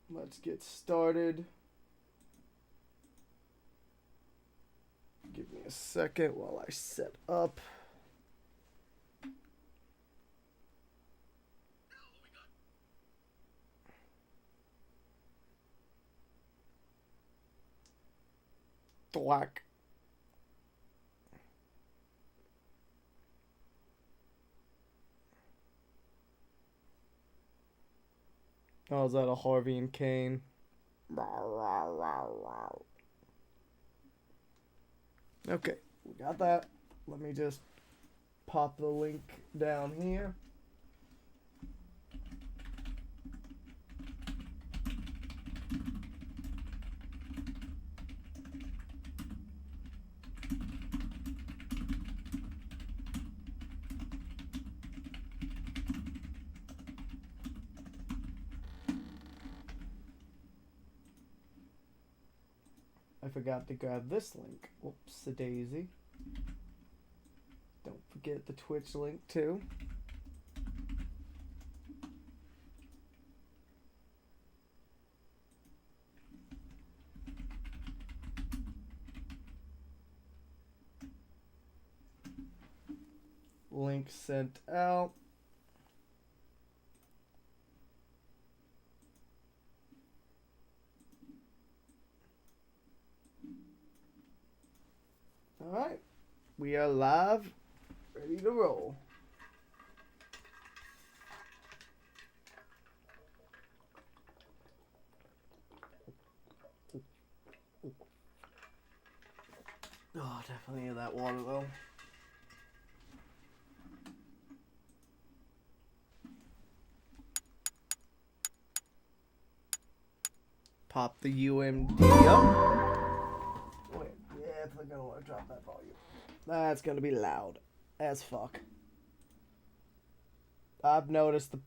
Let's get started. Give me a second while I set up. Black. Oh, is that a Harvey and Kane? Okay, we got that. Let me just pop the link down here. I forgot to grab this link. Whoops, a daisy. Don't forget the Twitch link too. Link sent out. Alright, we are live, ready to roll. Oh, definitely need that water though. Pop the UMD up. I'm gonna want to drop that volume. That's gonna be loud as fuck. I've noticed the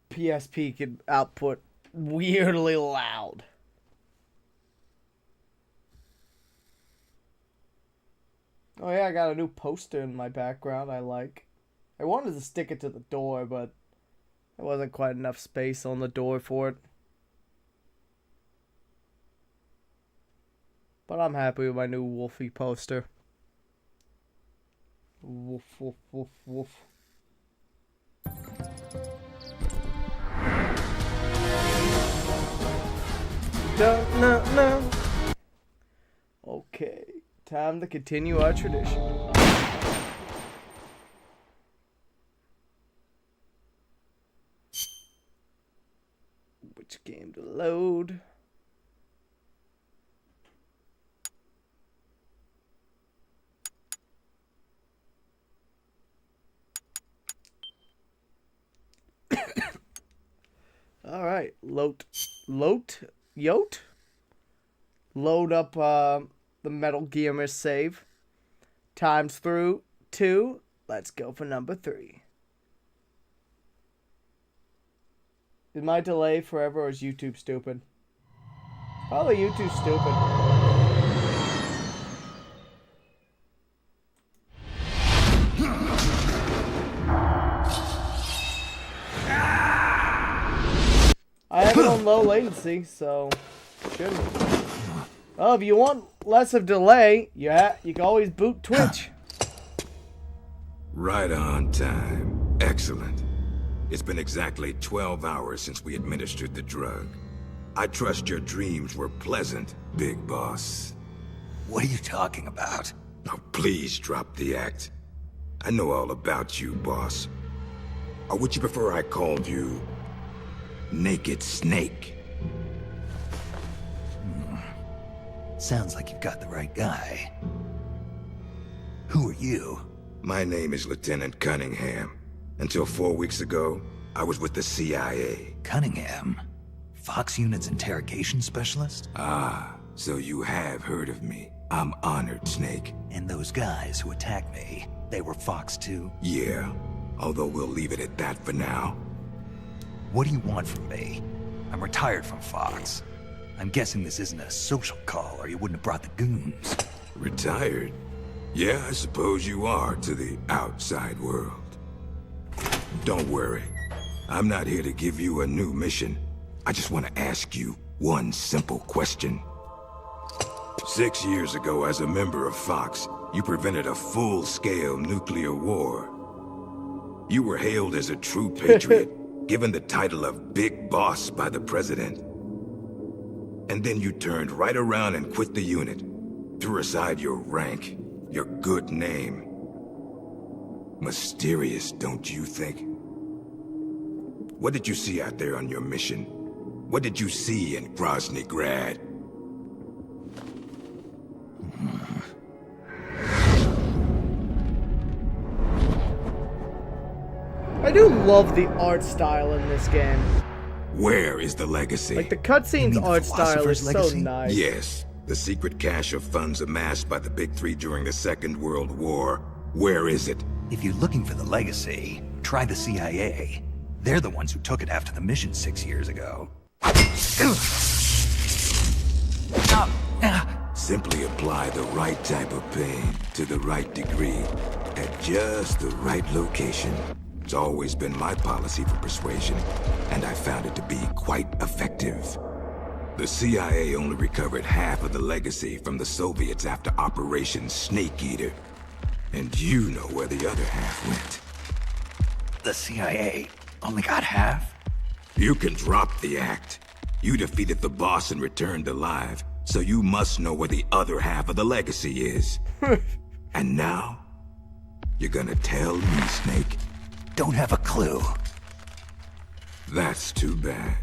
PSP can output weirdly loud. Oh yeah, I got a new poster in my background I like. I wanted to stick it to the door, but there wasn't quite enough space on the door for it. But I'm happy with my new Wolfie poster. Woof, woof, woof, woof. No. Okay, time to continue our tradition. Which game to load? All right, load up the Metal Gearmas save. Times through 2. Let's go for number 3. Is my delay forever or is YouTube stupid? Probably YouTube stupid. I have it on low latency, so shouldn't. Oh, if you want less of delay, you can always boot Twitch. Right on time. Excellent. It's been exactly 12 hours since we administered the drug. I trust your dreams were pleasant, Big Boss. What are you talking about? Now please drop the act. I know all about you, boss. Or would you prefer I called you Naked Snake? Sounds like you've got the right guy. Who are you? My name is Lieutenant Cunningham. Until 4 weeks ago, I was with the CIA. Cunningham? Fox Unit's interrogation specialist? Ah, so you have heard of me. I'm honored, Snake. And those guys who attacked me, they were Fox too? Yeah, although we'll leave it at that for now. What do you want from me? I'm retired from Fox. I'm guessing this isn't a social call, or you wouldn't have brought the goons. Retired? Yeah, I suppose you are to the outside world. Don't worry. I'm not here to give you a new mission. I just want to ask you one simple question. 6 years ago, as a member of Fox, you prevented a full-scale nuclear war. You were hailed as a true patriot, given the title of Big Boss by the President. And then you turned right around and quit the unit, threw aside your rank, your good name. Mysterious, don't you think? What did you see out there on your mission? What did you see in Grozny Grad? I do love the art style in this game. Where is the legacy? Like, the cutscenes art style is so nice. Yes, the secret cache of funds amassed by the Big Three during the Second World War. Where is it? If you're looking for the legacy, try the CIA. They're the ones who took it after the mission 6 years ago. Simply apply the right type of pain to the right degree at just the right location. It's always been my policy for persuasion, and I found it to be quite effective. The CIA only recovered half of the legacy from the Soviets after Operation Snake Eater. And you know where the other half went. The CIA only got half? You can drop the act. You defeated the boss and returned alive, so you must know where the other half of the legacy is. And now, you're gonna tell me, Snake? Don't have a clue. That's too bad.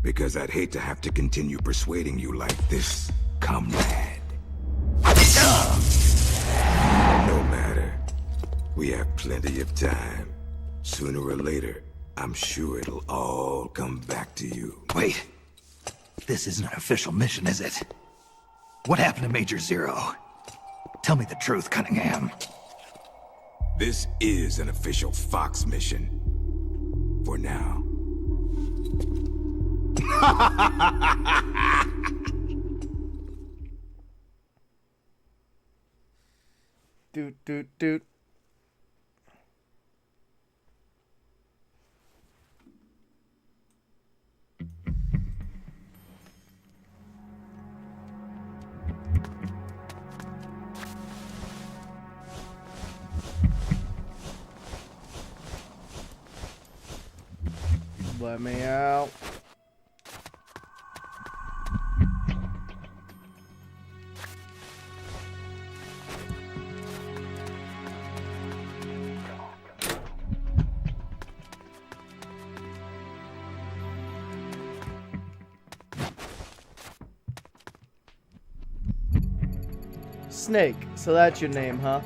Because I'd hate to have to continue persuading you like this, comrade. No matter. We have plenty of time. Sooner or later, I'm sure it'll all come back to you. Wait. This isn't an official mission, is it? What happened to Major Zero? Tell me the truth, Cunningham. This is an official Fox mission. For now. Doot, doot, doot. Let me out. Snake, so that's your name, huh?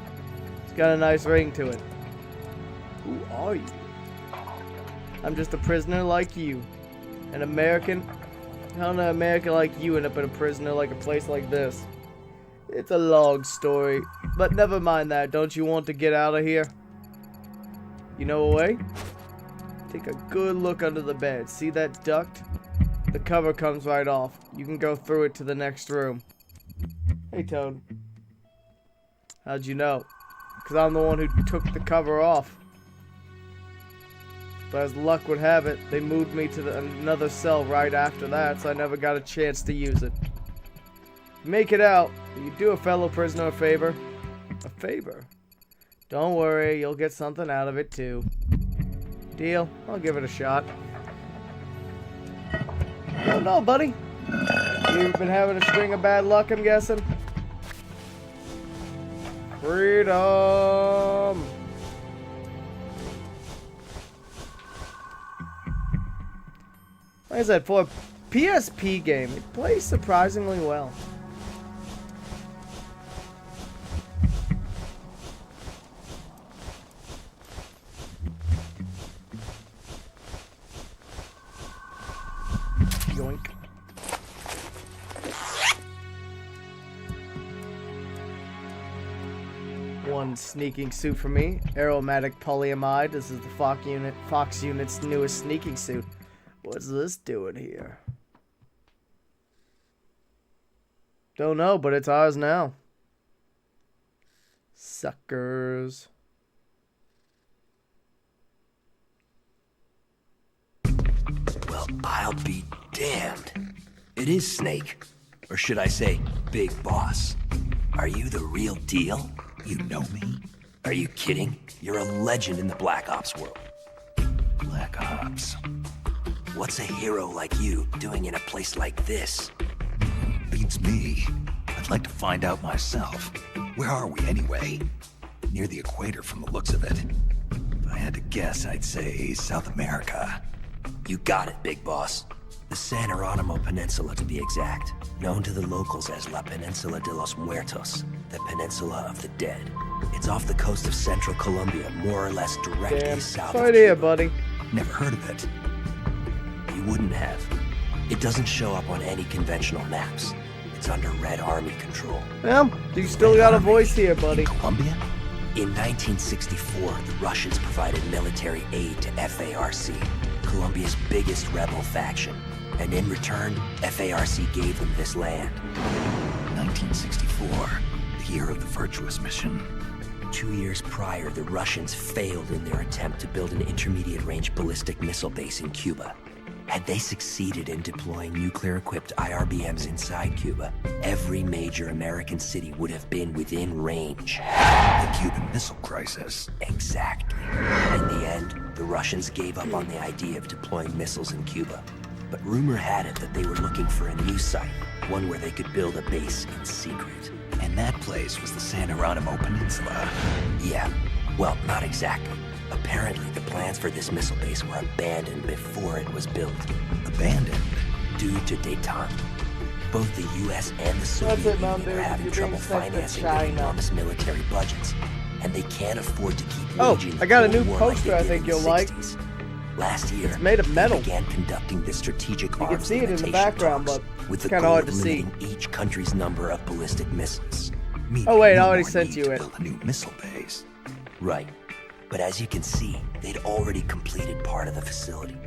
It's got a nice ring to it. Who are you? I'm just a prisoner like you. An American? How did an American like you end up in a prisoner like a place like this? It's a long story, but never mind that. Don't you want to get out of here? You know a way? Take a good look under the bed. See that duct? The cover comes right off. You can go through it to the next room. Hey, Toad. How'd you know? Because I'm the one who took the cover off. But as luck would have it, they moved me to another cell right after that, so I never got a chance to use it. Make it out. You do a fellow prisoner a favor. A favor? Don't worry, you'll get something out of it too. Deal? I'll give it a shot. Oh no, buddy. You've been having a string of bad luck, I'm guessing? Freedom! Like I said, for a PSP game, it plays surprisingly well. Yoink. One sneaking suit for me. Aromatic polyamide. This is the Fox unit's newest sneaking suit. What's this doing here? Don't know, but it's ours now. Suckers. Well, I'll be damned. It is Snake. Or should I say, Big Boss. Are you the real deal? You know me? Are you kidding? You're a legend in the Black Ops world. Black Ops. What's a hero like you doing in a place like this? Beats me. I'd like to find out myself. Where are we anyway? Near the equator from the looks of it. If I had to guess, I'd say South America. You got it, Big Boss. The San Geronimo Peninsula, to be exact. Known to the locals as La Peninsula de los Muertos, the Peninsula of the Dead. It's off the coast of central Colombia, more or less directly Damn. south Sorry of to hear, Cuba. buddy. Never heard of it. You wouldn't have. It doesn't show up on any conventional maps. It's under Red Army control. Well, you still got a voice here, buddy. In Colombia? In 1964, the Russians provided military aid to FARC, Colombia's biggest rebel faction. And in return, FARC gave them this land. 1964, the year of the Virtuous Mission. 2 years prior, the Russians failed in their attempt to build an intermediate-range ballistic missile base in Cuba. Had they succeeded in deploying nuclear-equipped IRBMs inside Cuba, every major American city would have been within range. The Cuban Missile Crisis. Exactly. In the end, the Russians gave up on the idea of deploying missiles in Cuba. But rumor had it that they were looking for a new site, one where they could build a base in secret. And that place was the San Geronimo Peninsula. Yeah, well, not exactly. Apparently, the plans for this missile base were abandoned before it was built. Abandoned. Due to detente. Both the U.S. and the Soviet it, man, Union dude. are having You're trouble being sent to financing their China. enormous military budgets, and they can't afford to keep Oh, waging I got a Cold new War like poster they I did think in you'll the like. 60s. Last year, It's made of metal. they began conducting the strategic You arms can see it in the limitation background, talks but with it's the kinda goal hard of to see. limiting each country's number of ballistic missiles. Meaning Oh, wait, I no already more sent need you to it. build a new missile base. Right. But as you can see, they'd already completed part of the facility.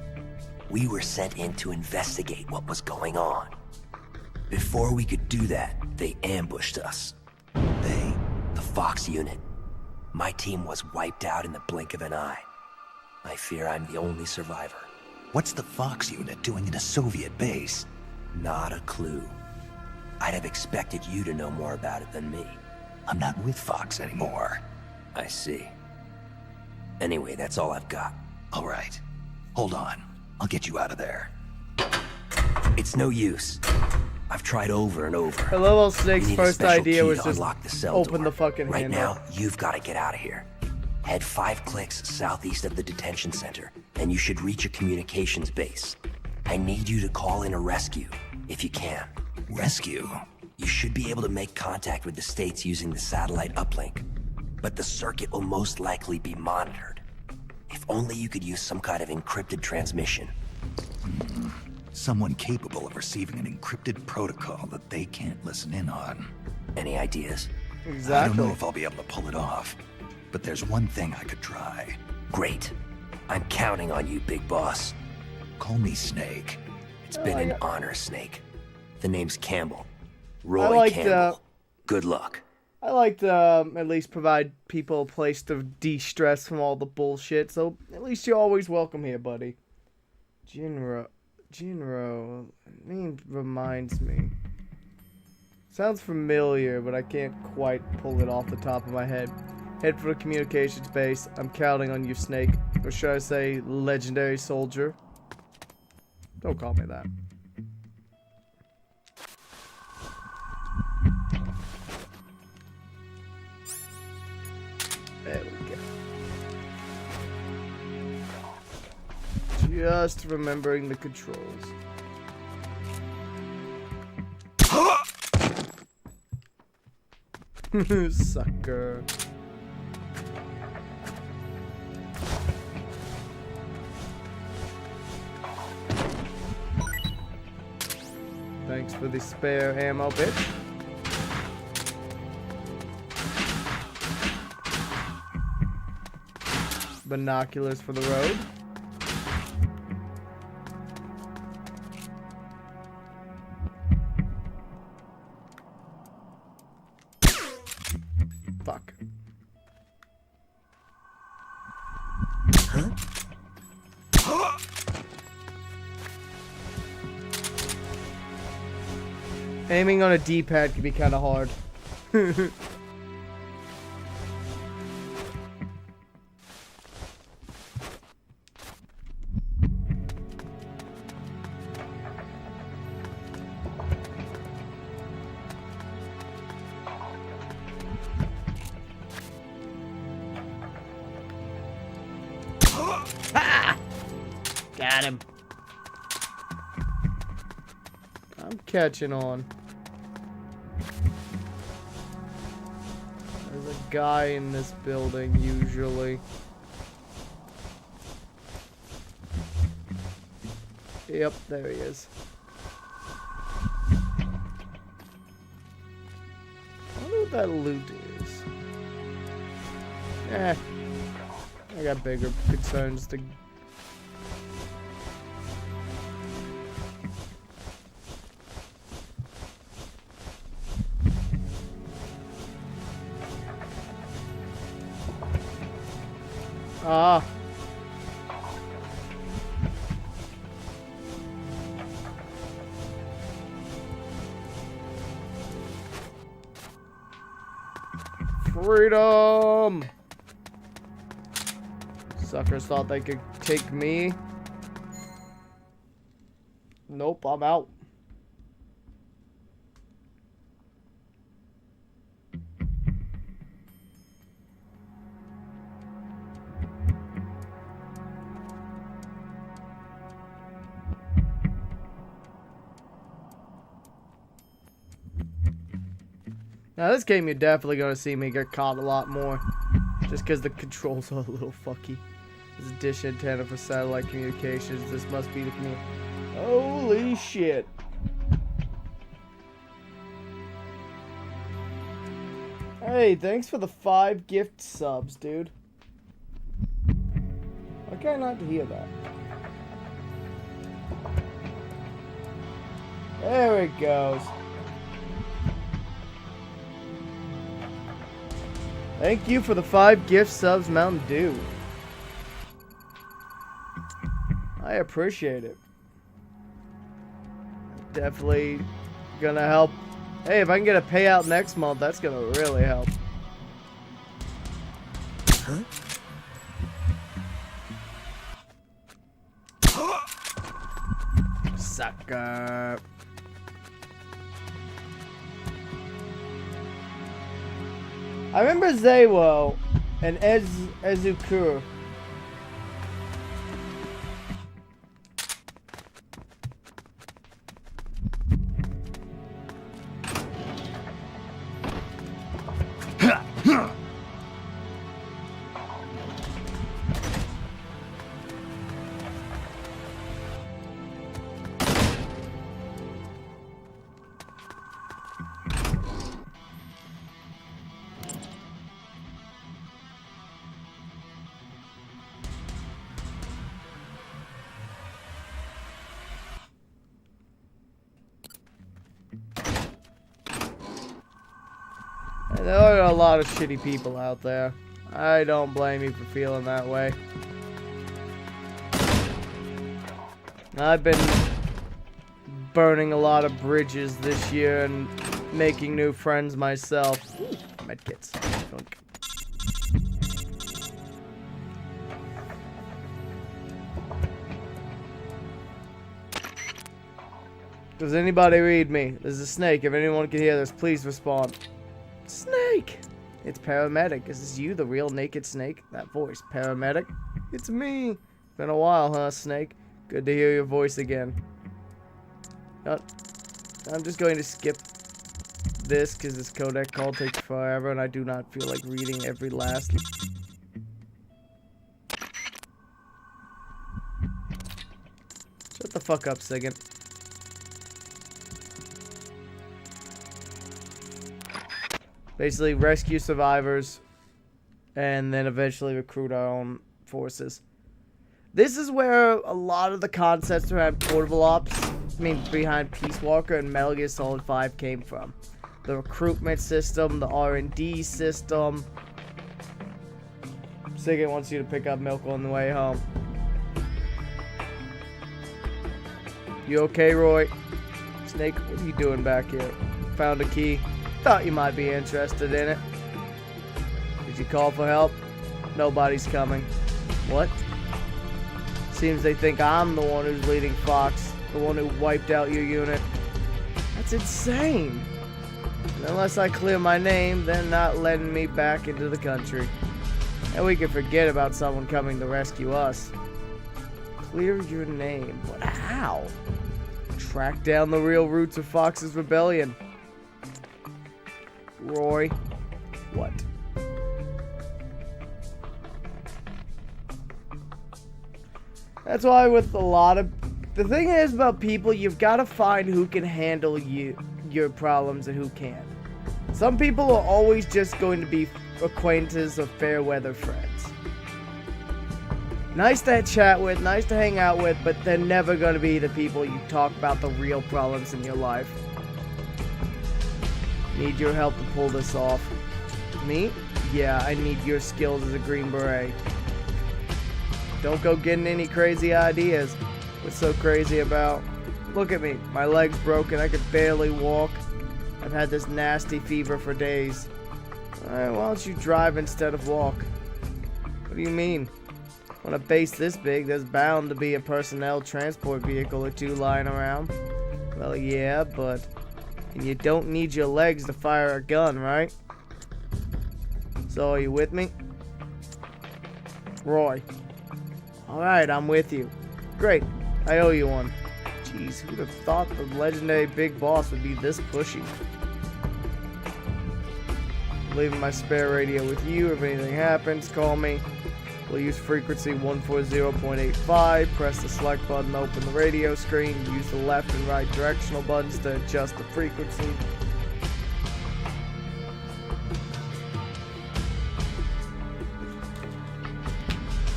We were sent in to investigate what was going on. Before we could do that, they ambushed us. They, the Fox unit. My team was wiped out in the blink of an eye. I fear I'm the only survivor. What's the Fox unit doing in a Soviet base? Not a clue. I'd have expected you to know more about it than me. I'm not with Fox anymore. I see. Anyway, that's all I've got. All right. Hold on. I'll get you out of there. It's no use. I've tried over and over. I love how We Snake's need a first special idea key was to just unlock the cell open door. the fucking Right handle. now, you've got to get out of here. Head 5 clicks southeast of the detention center, and you should reach a communications base. I need you to call in a rescue, if you can. Rescue? You should be able to make contact with the States using the satellite uplink, but the circuit will most likely be monitored. If only you could use some kind of encrypted transmission. Someone capable of receiving an encrypted protocol that they can't listen in on. Any ideas? I don't Exactly. know if I'll be able to pull it off, but there's one thing I could try. Great. I'm counting on you, Big Boss. Call me Snake. It's been an honor, Snake. The name's Campbell. Roy like Campbell. Good luck. I like to at least provide people a place to de-stress from all the bullshit, so at least you're always welcome here, buddy. Jinro, name reminds me. Sounds familiar, but I can't quite pull it off the top of my head. Head for the communications base. I'm counting on you, Snake. Or should I say, legendary soldier? Don't call me that. There we go. Just remembering the controls. Sucker. Thanks for the spare ammo, bitch. Binoculars for the road. Fuck. Aiming on a D-pad can be kind of hard. Ah! Got him. I'm catching on. There's a guy in this building, usually. Yep, there he is. I wonder what that loot is. Eh. I got bigger concerns to... Ah. Freedom! Suckers thought they could take me. Nope, I'm out. Now this game, you're definitely going to see me get caught a lot more. Just because the controls are a little fucky. This is dish antenna for satellite communications. This must be the Holy shit. Hey, thanks for the 5 gift subs, dude. Why can't I not hear that? There it goes. Thank you for the 5 gift subs, Mountain Dew. I appreciate it. Definitely gonna help. Hey, if I can get a payout next month, that's gonna really help. Huh? Sucker. I remember Zewo and Ezukur. There are a lot of shitty people out there. I don't blame you for feeling that way. I've been burning a lot of bridges this year and making new friends myself. Ooh, medkits. Funk. Does anybody read me? There's a snake. If anyone can hear this, please respond. Snake! It's paramedic. Is this you, the real naked snake? That voice. Paramedic? It's me. Been a while, huh, Snake? Good to hear your voice again. I'm just going to skip this because this codec call takes forever and I do not feel like reading every last... Shut the fuck up, Sigint. Basically, rescue survivors, and then eventually recruit our own forces. This is where a lot of the concepts behind Portable Ops, behind Peace Walker and Metal Gear Solid 5 came from. The recruitment system, the R&D system. Sigint wants you to pick up milk on the way home. You okay, Roy? Snake, what are you doing back here? Found a key. Thought you might be interested in it. Did you call for help? Nobody's coming. What? Seems they think I'm the one who's leading Fox. The one who wiped out your unit. That's insane. And unless I clear my name, they're not letting me back into the country. And we can forget about someone coming to rescue us. Clear your name. But how? Track down the real roots of Fox's rebellion. Roy. What? That's why with a lot of... The thing is about people, you've got to find who can handle your problems and who can't. Some people are always just going to be acquaintances or fair weather friends. Nice to chat with, nice to hang out with, but they're never going to be the people you talk about the real problems in your life. Need your help to pull this off. Me? Yeah, I need your skills as a Green Beret. Don't go getting any crazy ideas. What's so crazy about? Look at me. My leg's broken. I could barely walk. I've had this nasty fever for days. Alright, why don't you drive instead of walk? What do you mean? On a base this big, there's bound to be a personnel transport vehicle or two lying around. Well, yeah, but... And you don't need your legs to fire a gun, right? So, are you with me? Roy. Alright, I'm with you. Great. I owe you one. Jeez, who'd have thought the legendary big boss would be this pushy? I'm leaving my spare radio with you. If anything happens, call me. We'll use frequency 140.85. Press the select button to open the radio screen. Use the left and right directional buttons to adjust the frequency.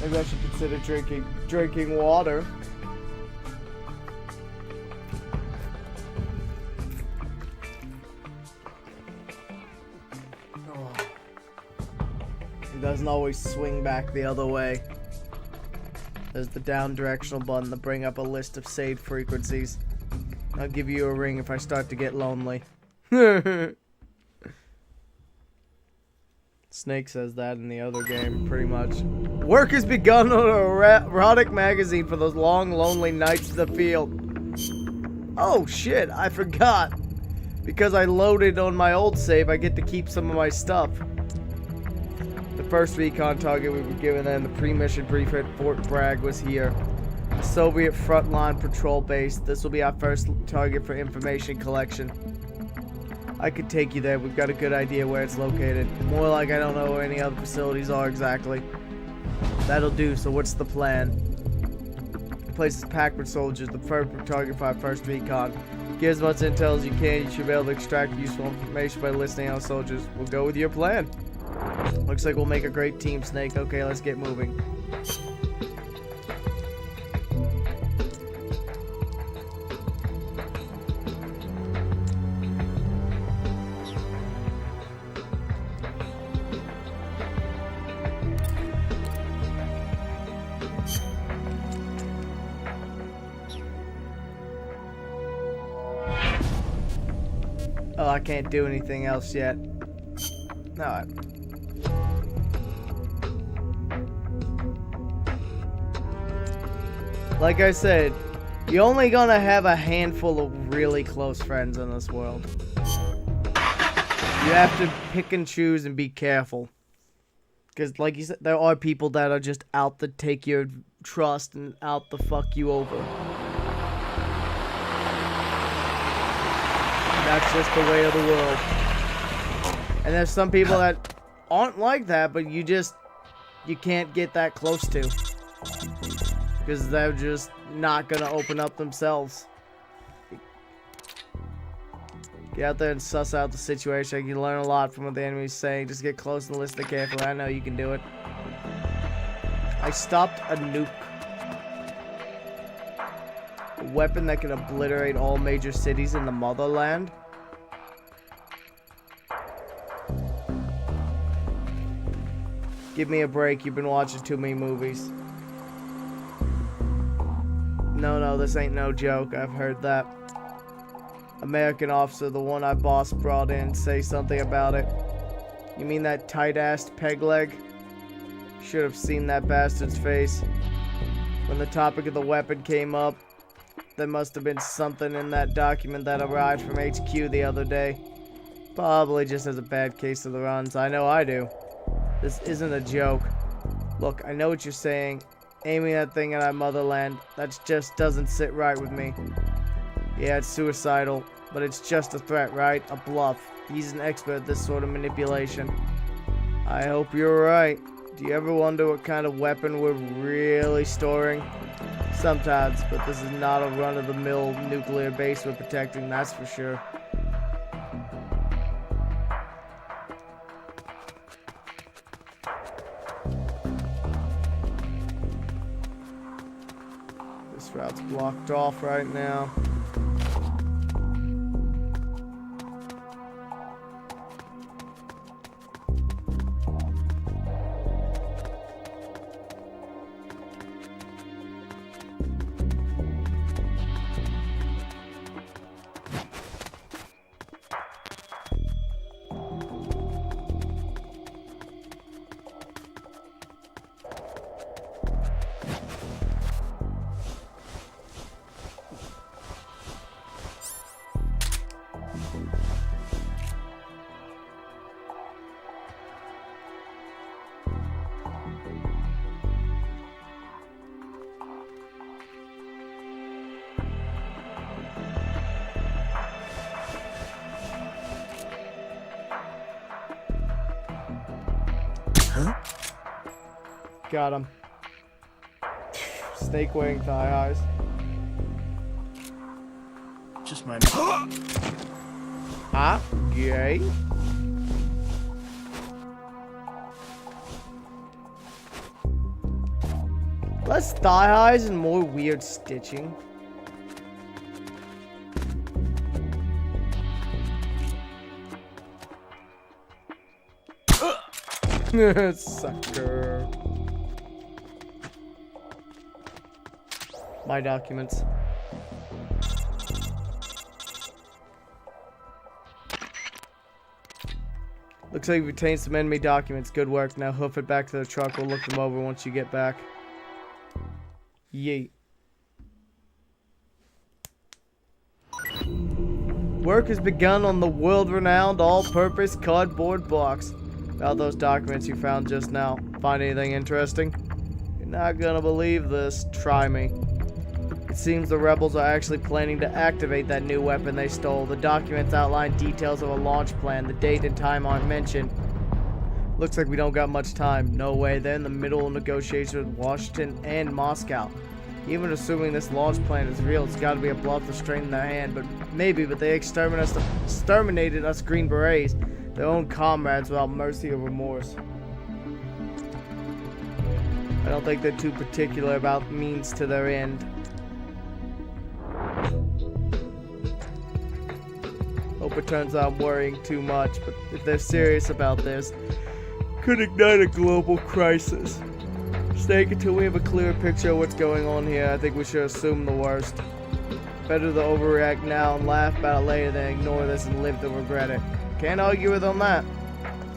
Maybe I should consider drinking water. It doesn't always swing back the other way. There's the down directional button to bring up a list of saved frequencies. I'll give you a ring if I start to get lonely. Snake says that in the other game, pretty much. Work has begun on an erotic magazine for those long, lonely nights in the field. Oh shit, I forgot. Because I loaded on my old save, I get to keep some of my stuff. The first recon target we were given then, the pre-mission brief at Fort Bragg, was here. A Soviet frontline patrol base. This will be our first target for information collection. I could take you there. We've got a good idea where it's located. More like I don't know where any other facilities are exactly. That'll do, so what's the plan? The place is packed with soldiers. The perfect target for our first recon. Get as much intel as you can. You should be able to extract useful information by listening on soldiers. We'll go with your plan. Looks like we'll make a great team, Snake. Okay, let's get moving. Oh, I can't do anything else yet. No. Like I said, you're only gonna have a handful of really close friends in this world. You have to pick and choose and be careful. Because, like you said, there are people that are just out to take your trust and out to fuck you over. That's just the way of the world. And there's some people that aren't like that, but you can't get that close to. Because they're just not gonna open up themselves. Get out there and suss out the situation. You learn a lot from what the enemy's saying. Just get close and listen carefully. I know you can do it. I stopped a nuke. A weapon that can obliterate all major cities in the motherland. Give me a break. You've been watching too many movies. No, this ain't no joke. I've heard that. American officer, the one our boss brought in, say something about it. You mean that tight-assed peg leg? Should have seen that bastard's face. When the topic of the weapon came up, there must have been something in that document that arrived from HQ the other day. Probably just has a bad case of the runs. I know I do. This isn't a joke. Look, I know what you're saying. Aiming that thing at our motherland, that just doesn't sit right with me. Yeah, it's suicidal, but it's just a threat, right? A bluff. He's an expert at this sort of manipulation. I hope you're right. Do you ever wonder what kind of weapon we're really storing? Sometimes, but this is not a run-of-the-mill nuclear base we're protecting, that's for sure. This route's blocked off right now. Got him. Snake wearing thigh highs. Just my. Ah, gay. Less thigh highs and more weird stitching. Sucker. My documents. Looks like you've obtained some enemy documents. Good work. Now hoof it back to the truck. We'll look them over once you get back. Yeet. Work has begun on the world-renowned all-purpose cardboard box. About those documents you found just now. Find anything interesting? You're not gonna believe this. Try me. It seems the rebels are actually planning to activate that new weapon they stole. The documents outline details of a launch plan. The date and time aren't mentioned. Looks like we don't got much time. No way. They're in the middle of negotiations with Washington and Moscow. Even assuming this launch plan is real, it's gotta be a bluff to straighten their hand. But they exterminated us Green Berets, their own comrades, without mercy or remorse. I don't think they're too particular about means to their end. Hope it turns out I'm worrying too much, but if they're serious about this, could ignite a global crisis. Snake, until we have a clearer picture of what's going on here, I think we should assume the worst. Better to overreact now and laugh about it later than ignore this and live to regret it. Can't argue with on that.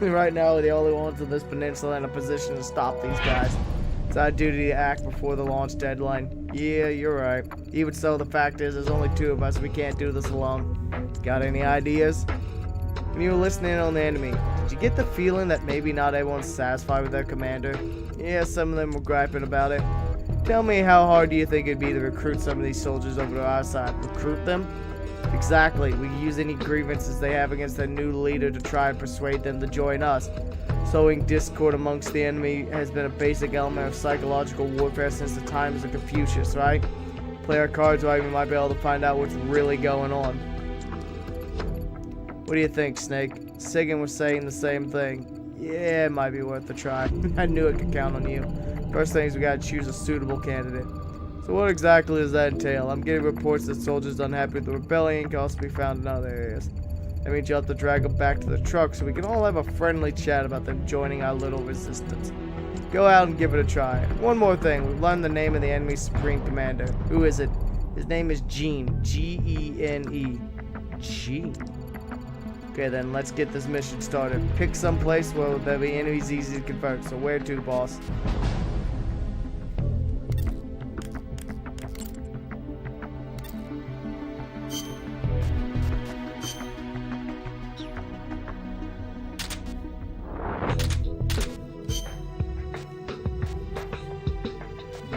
Right now, we're the only ones on this peninsula in a position to stop these guys. It's our duty to act before the launch deadline. Yeah, you're right. Even so, the fact is, there's only two of us. We can't do this alone. Got any ideas? When you were listening on the enemy, did you get the feeling that maybe not everyone's satisfied with their commander? Yeah, some of them were griping about it. Tell me, how hard do you think it'd be to recruit some of these soldiers over to our side? Recruit them? Exactly. We use any grievances they have against their new leader to try and persuade them to join us. Sowing discord amongst the enemy has been a basic element of psychological warfare since the times of Confucius, right? Play our cards right, we might be able to find out what's really going on. What do you think, Snake? Sigan was saying the same thing. Yeah, it might be worth a try. I knew I could count on you. First thing is we gotta choose a suitable candidate. So what exactly does that entail? I'm getting reports that soldiers unhappy with the rebellion can also be found in other areas. That means you'll have to drag them back to the truck so we can all have a friendly chat about them joining our little resistance. Go out and give it a try. One more thing, we've learned the name of the enemy's supreme commander. Who is it? His name is Gene. Gene. Gene. Okay, then let's get this mission started. Pick some place where there'll be enemies easy to convert. So where to, boss?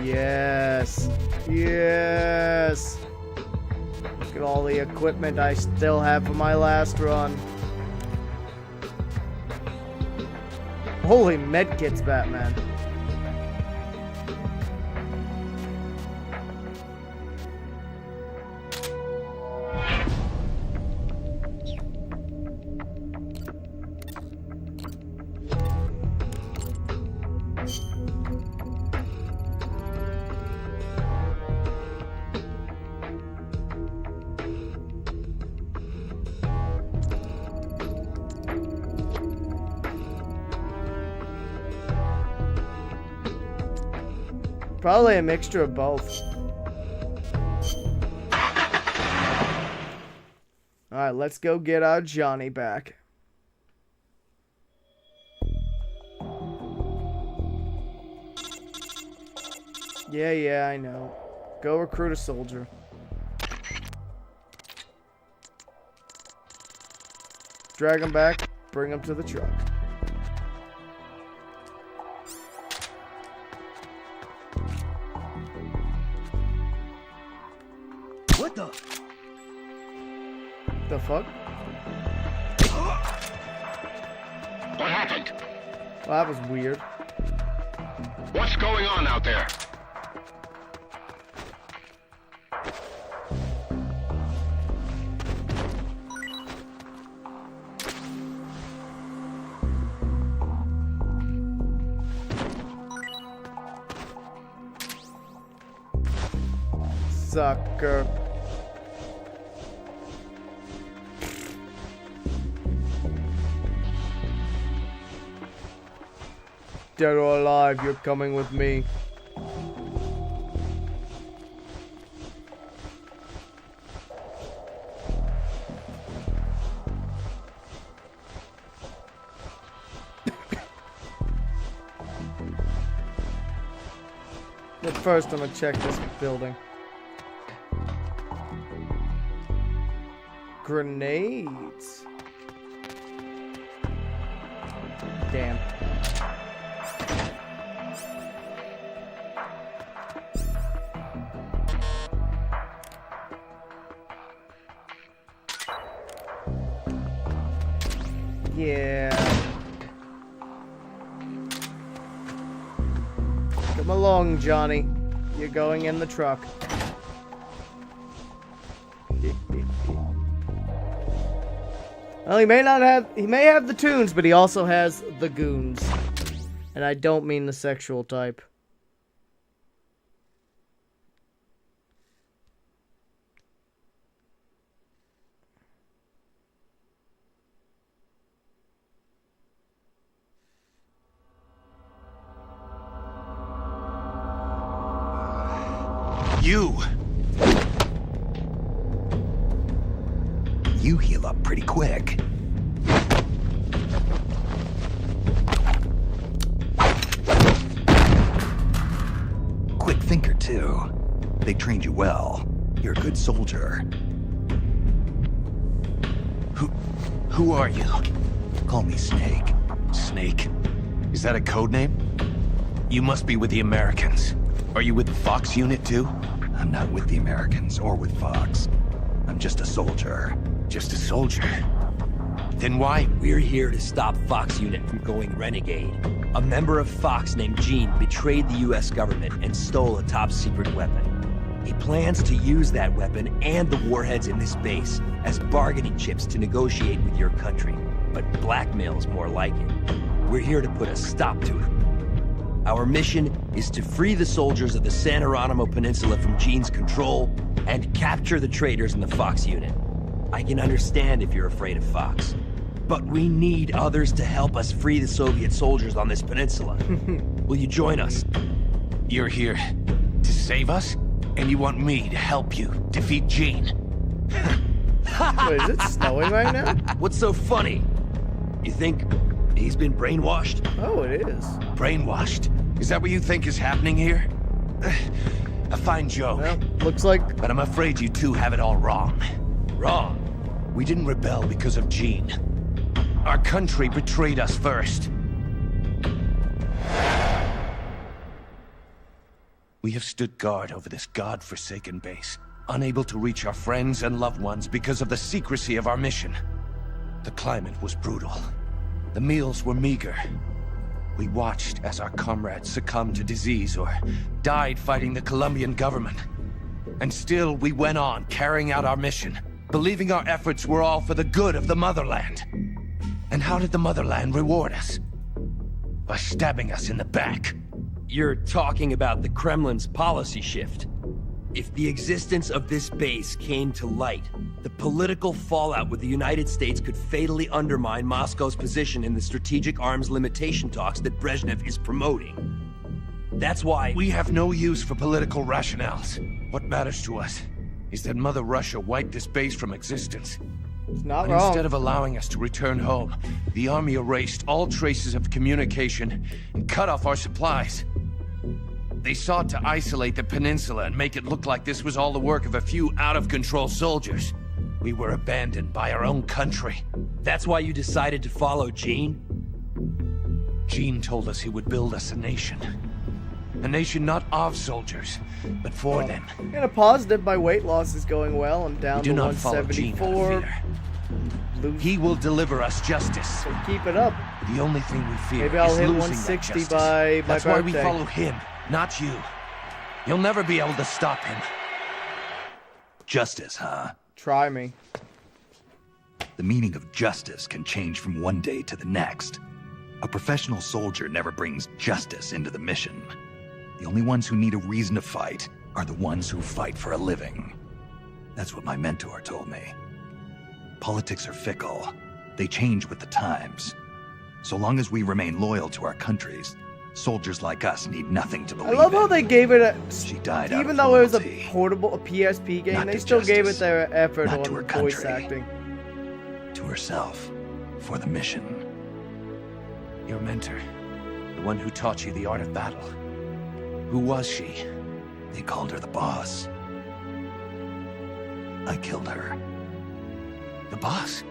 Yes. Yes. Look at all the equipment I still have for my last run. Holy medkits, Batman. Probably a mixture of both. Alright, let's go get our Johnny back. Yeah, I know. Go recruit a soldier. Drag him back, bring him to the truck. What the? The fuck? What happened? Well, that was weird. What's going on out there? Sucker. Dead or alive, you're coming with me. But first, I'm gonna check this building. Grenades. Damn. Yeah. Come along, Johnny. You're going in the truck. Well, he may have the tunes, but he also has the goons. And I don't mean the sexual type. You heal up pretty quick. Quick thinker, too. They trained you well. You're a good soldier. Who are you? Call me Snake. Snake? Is that a code name? You must be with the Americans. Are you with the Fox unit, too? I'm not with the Americans or with Fox. I'm just a soldier. Just a soldier? Then why? We're here to stop Fox unit from going renegade. A member of Fox named Gene betrayed the US government and stole a top-secret weapon. He plans to use that weapon and the warheads in this base as bargaining chips to negotiate with your country. But blackmail's more like it. We're here to put a stop to it. Our mission is to free the soldiers of the San Geronimo Peninsula from Gene's control and capture the traitors in the Fox unit. I can understand if you're afraid of Fox, but we need others to help us free the Soviet soldiers on this peninsula. Will you join us? You're here to save us? And you want me to help you defeat Gene? Wait, is it snowing right now? What's so funny? You think he's been brainwashed? Oh, it is. Brainwashed? Is that what you think is happening here? A fine joke. Well, looks like... But I'm afraid you two have it all wrong. Wrong. We didn't rebel because of Jean. Our country betrayed us first. We have stood guard over this god-forsaken base, unable to reach our friends and loved ones because of the secrecy of our mission. The climate was brutal. The meals were meager. We watched as our comrades succumbed to disease or died fighting the Colombian government. And still, we went on carrying out our mission, believing our efforts were all for the good of the motherland. And how did the motherland reward us? By stabbing us in the back. You're talking about the Kremlin's policy shift. If the existence of this base came to light, the political fallout with the United States could fatally undermine Moscow's position in the strategic arms limitation talks that Brezhnev is promoting. That's why We have no use for political rationales. What matters to us is that Mother Russia wiped this base from existence. It's not And wrong. instead of allowing us to return home, the army erased all traces of communication and cut off our supplies. They sought to isolate the peninsula and make it look like this was all the work of a few out-of-control soldiers. We were abandoned by our own country. That's why you decided to follow Jean? Jean told us he would build us a nation. A nation not of soldiers, but for them. In a positive, my weight loss is going well. I'm down We do to not follow Jean out of 174. fear. He will deliver us justice. So keep it up. The only thing we fear Maybe I'll is hit losing 160 that justice. by my That's why we birthday. follow him, not you. You'll never be able to stop him. Justice, huh? Try me. The meaning of justice can change from one day to the next. A professional soldier never brings justice into the mission. The only ones who need a reason to fight are the ones who fight for a living. That's what my mentor told me. Politics are fickle. They change with the times. So long as we remain loyal to our countries, soldiers like us need nothing to I believe love how in. they gave it a... She died out Even of though it was a loyalty. portable, a PSP game, Not they to still gave it justice, their effort not to on her voice country. acting. To herself, for the mission. Your mentor, the one who taught you the art of battle. Who was she? They called her the boss. I killed her. The boss?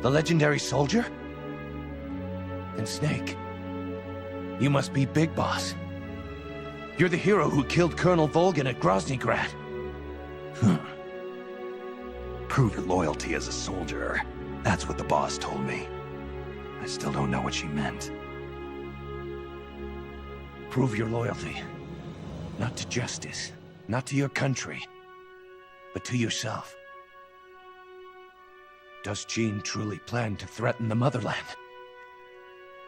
The legendary soldier? And Snake, you must be Big Boss. You're the hero who killed Colonel Volgin at Groznygrad. Prove your loyalty as a soldier. That's what the boss told me. I still don't know what she meant. Prove your loyalty. Not to justice, not to your country, but to yourself. Does Jean truly plan to threaten the motherland?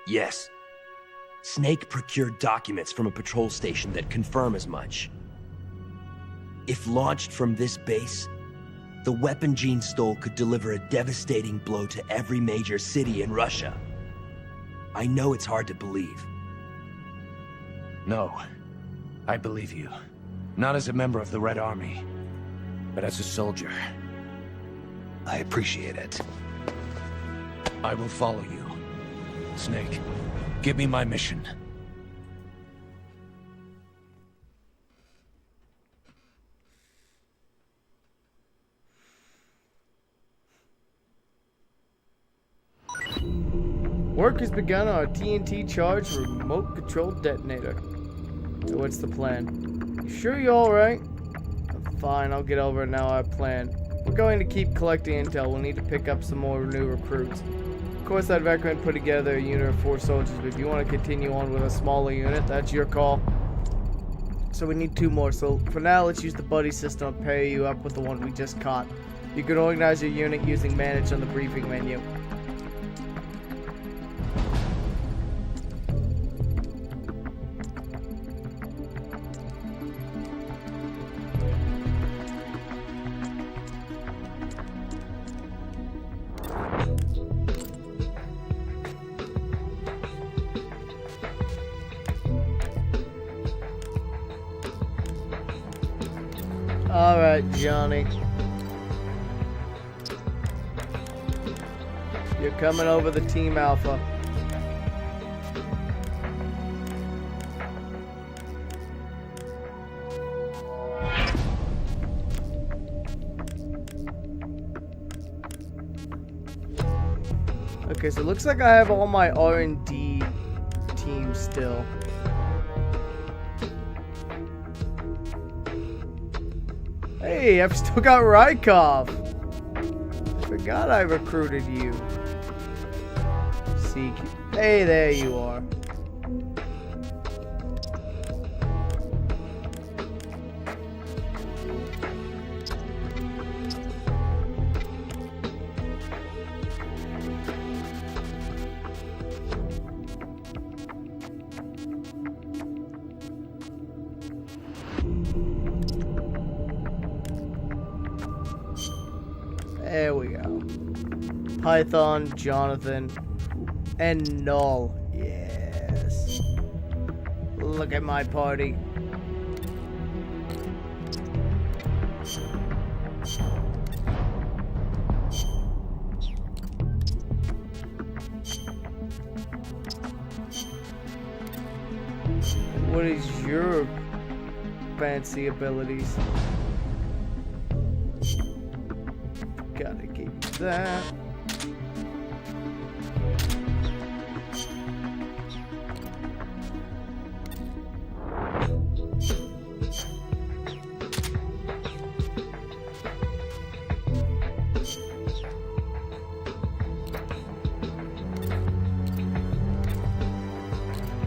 Yes. Snake procured documents from a patrol station that confirm as much. If launched from this base, the weapon Jean stole could deliver a devastating blow to every major city in Russia. I know it's hard to believe. No, I believe you. Not as a member of the Red Army, but as a soldier. I appreciate it. I will follow you. Snake, give me my mission. Work has begun on a TNT charged remote controlled detonator. So what's the plan? You sure you're alright? Fine, I'll get over it now. I plan. We're going to keep collecting intel. We'll need to pick up some more new recruits. Of course, I'd recommend putting together a unit of 4 soldiers, but if you want to continue on with a smaller unit, that's your call. So we need 2 more. So for now, let's use the buddy system and pair you up with the one we just caught. You can organize your unit using manage on the briefing menu. Alright, Johnny. You're coming over the Team Alpha. Okay, so it looks like I have all my R&D teams still. Hey, I've still got Rykov. I forgot I recruited you. Seek. Hey, there you are. There we go. Python, Jonathan, and Null. Yes. Look at my party. What is your fancy abilities? Gotta keep that.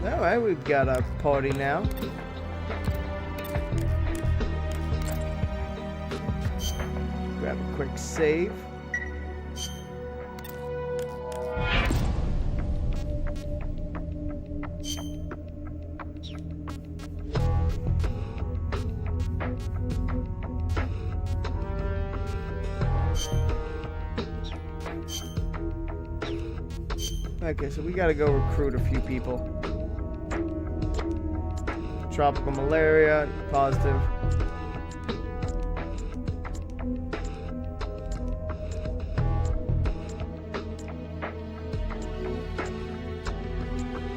Alright, we've got our party now. Grab a quick save. Okay, so we gotta go recruit a few people. Tropical malaria, positive.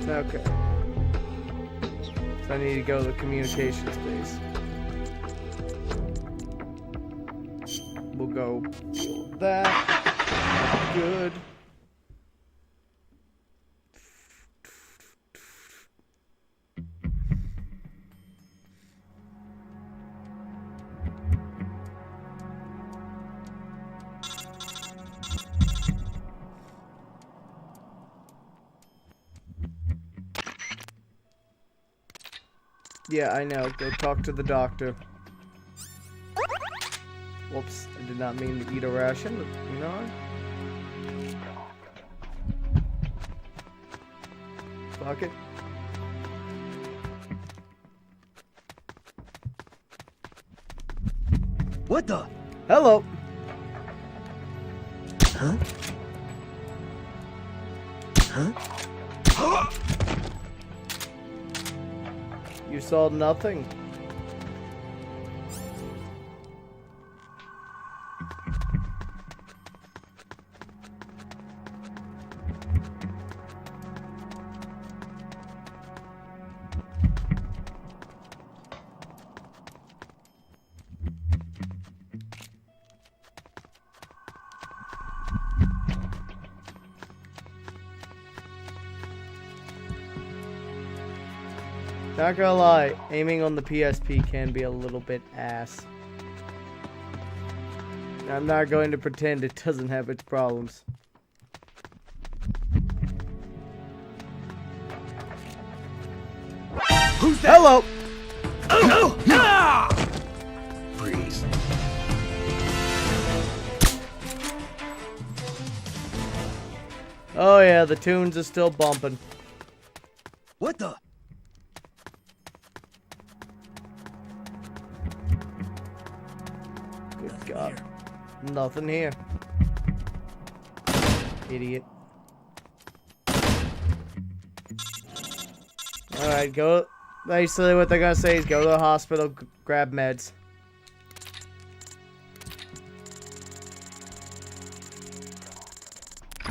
Okay. So I need to go to the communications base. We'll go deal with that. Good. Yeah, I know. Go talk to the doctor. Whoops, I did not mean to eat a ration, but, you know. Fuck it. What the? Hello. Huh? Huh? You saw nothing. Not gonna lie, aiming on the PSP can be a little bit ass. I'm not going to pretend it doesn't have its problems. Who's that? Hello! Oh! Ah! Freeze. Oh yeah, the tunes are still bumping. What the? Good God. Nothing here. Idiot. Alright, go. Basically what they're gonna say is go to the hospital, grab meds.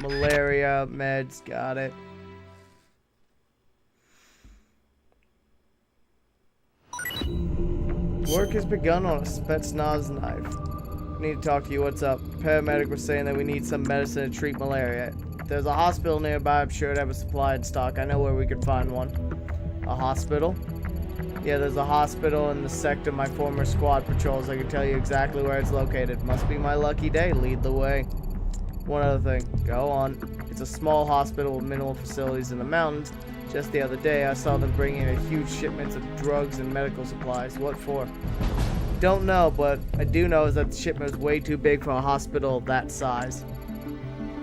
Malaria meds, got it. Work has begun on a Spetsnaz knife. Need to talk to you. What's up? Paramedic was saying that we need some medicine to treat malaria. If there's a hospital nearby, I'm sure it'd have a supply in stock. I know where we could find one. A hospital? Yeah, there's a hospital in the sector my former squad patrols. I can tell you exactly where it's located. Must be my lucky day. Lead the way. One other thing. Go on. It's a small hospital with minimal facilities in the mountains. Just the other day, I saw them bring in a huge shipments of drugs and medical supplies. What for? Don't know, but I do know is that the shipment was way too big for a hospital that size.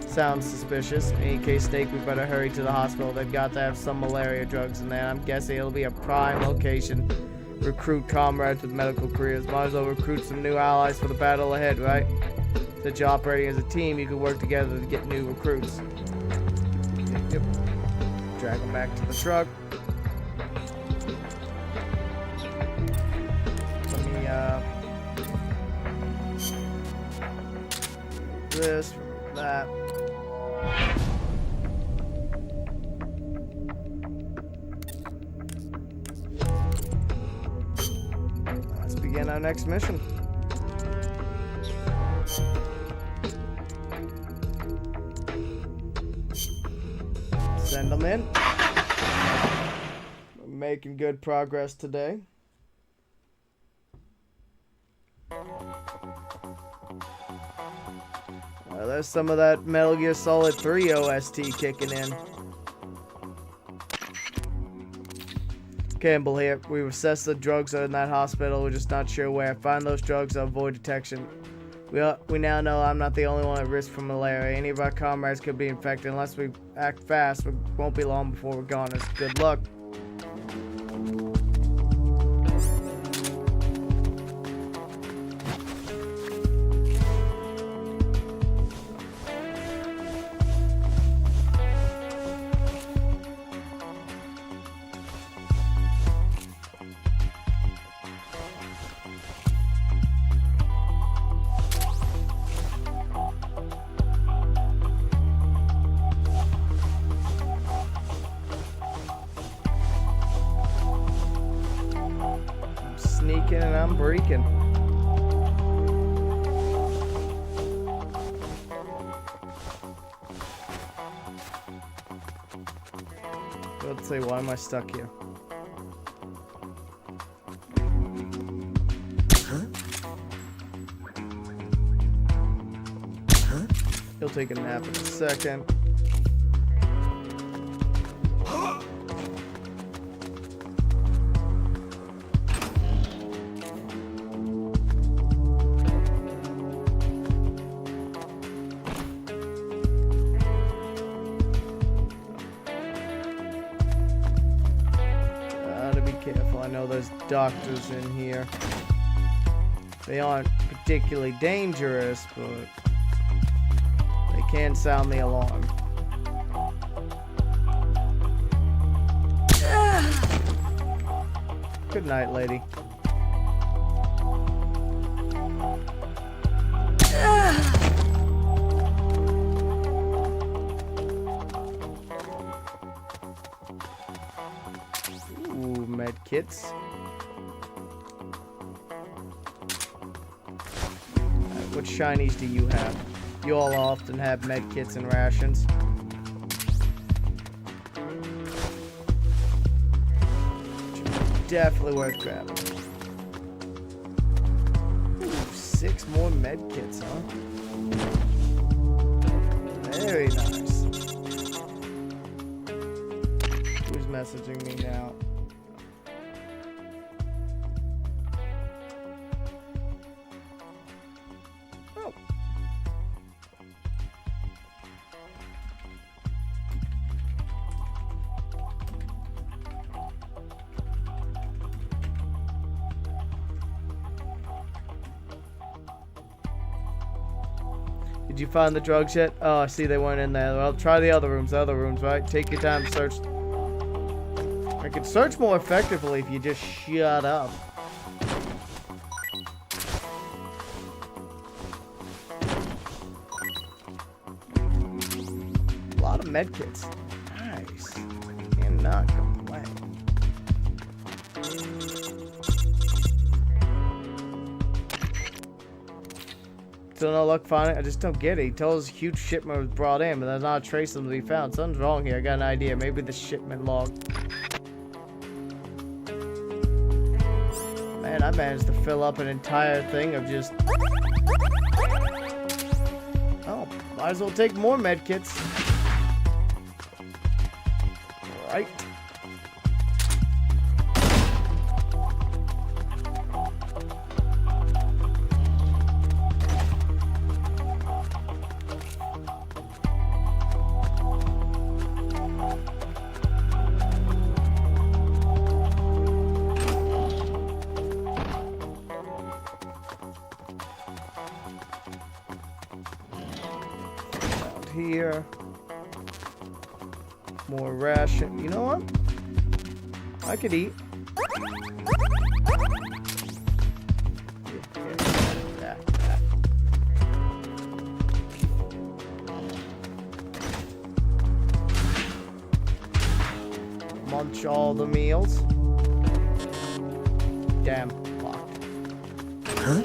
Sounds suspicious. In any case, Snake, we better hurry to the hospital. They've got to have some malaria drugs in there. I'm guessing it'll be a prime location. Recruit comrades with medical careers. Might as well recruit some new allies for the battle ahead, right? Since you're operating as a team, you can work together to get new recruits. Yep. Drag them back to the truck. Let me, this, that. Let's begin our next mission. Send them in. We're making good progress today. There's some of that Metal Gear Solid 3 OST kicking in. Campbell here. We've assessed the drugs that are in that hospital. We're just not sure where. Find those drugs to avoid detection. We now know I'm not the only one at risk for malaria. Any of our comrades could be infected. Unless we act fast, it won't be long before we're gone. Good luck. Sneaking and I'm breaking. Let's see, why am I stuck here? He'll take a nap in a second. Careful, I know there's doctors in here. They aren't particularly dangerous, but they can sound the alarm. Good night, lady. Med kits. What shinies do you have? You all often have med kits and rations. Definitely worth grabbing. Ooh, 6 more med kits, huh? Very nice. Who's messaging me now? Did you find the drugs yet? Oh, I see they weren't in there. Well, try the other rooms, right? Take your time to search. I could search more effectively if you just shut up. lot of medkits. Nice. Cannot complain. Still no luck finding. I just don't get it. He told us a huge shipment was brought in, but there's not a trace of them to be found. Something's wrong here. I got an idea. Maybe the shipment log. Man, I managed to fill up an entire thing of just... Oh, might as well take more medkits. Right. Here, more ration. You know what? I could eat. Yeah. Munch all the meals. Damn, locked. Huh?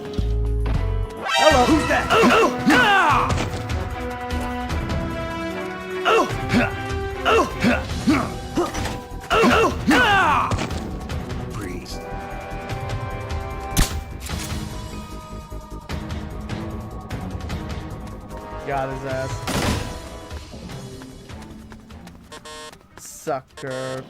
Hello. Who's that? Oh! Ah! Breeze. Got his ass. Sucker.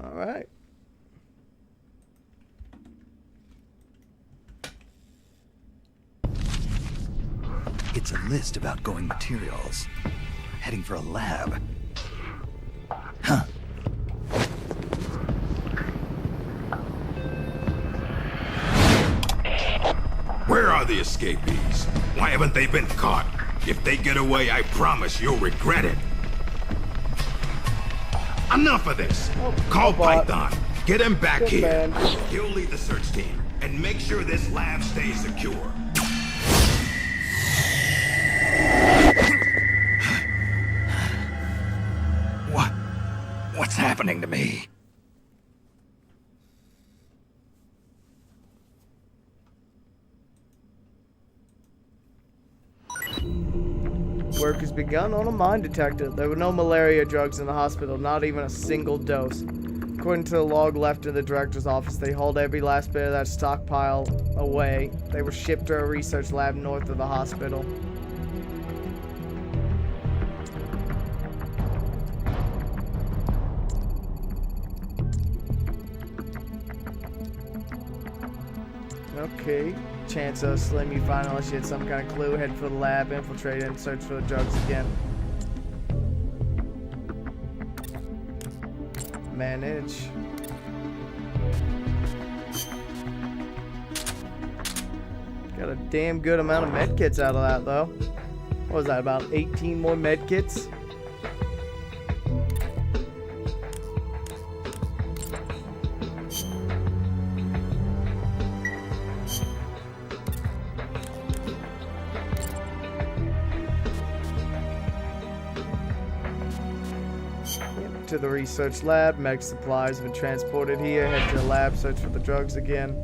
Alright. It's a list of outgoing materials. Heading for a lab. Huh. Where are the escapees? Why haven't they been caught? If they get away, I promise you'll regret it. Enough of this. Call Python. Get him back Good here. man. He'll lead the search team and make sure this lab stays secure. What's happening to me? Work has begun on a mine detector. There were no malaria drugs in the hospital, not even a single dose. According to the log left in the director's office, they hauled every last bit of that stockpile away. They were shipped to a research lab north of the hospital. Okay. Chance of slim you find unless you had some kind of clue. Head for the lab, infiltrate it, and search for the drugs again. Manage. Got a damn good amount of medkits out of that though. What was that, about 18 more medkits? To the research lab. Medical supplies have been transported here. Head to the lab, search for the drugs again.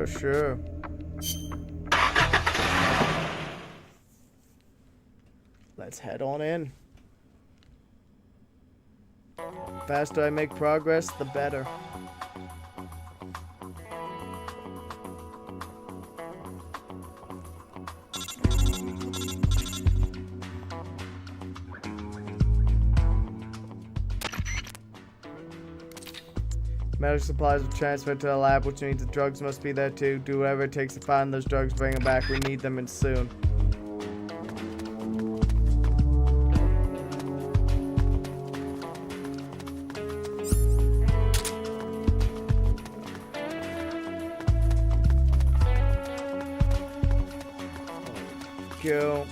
Sure. Let's head on in. The faster I make progress, the better. Medical supplies are transferred to the lab, which means the drugs must be there too. Do whatever it takes to find those drugs, bring them back. We need them and soon. go.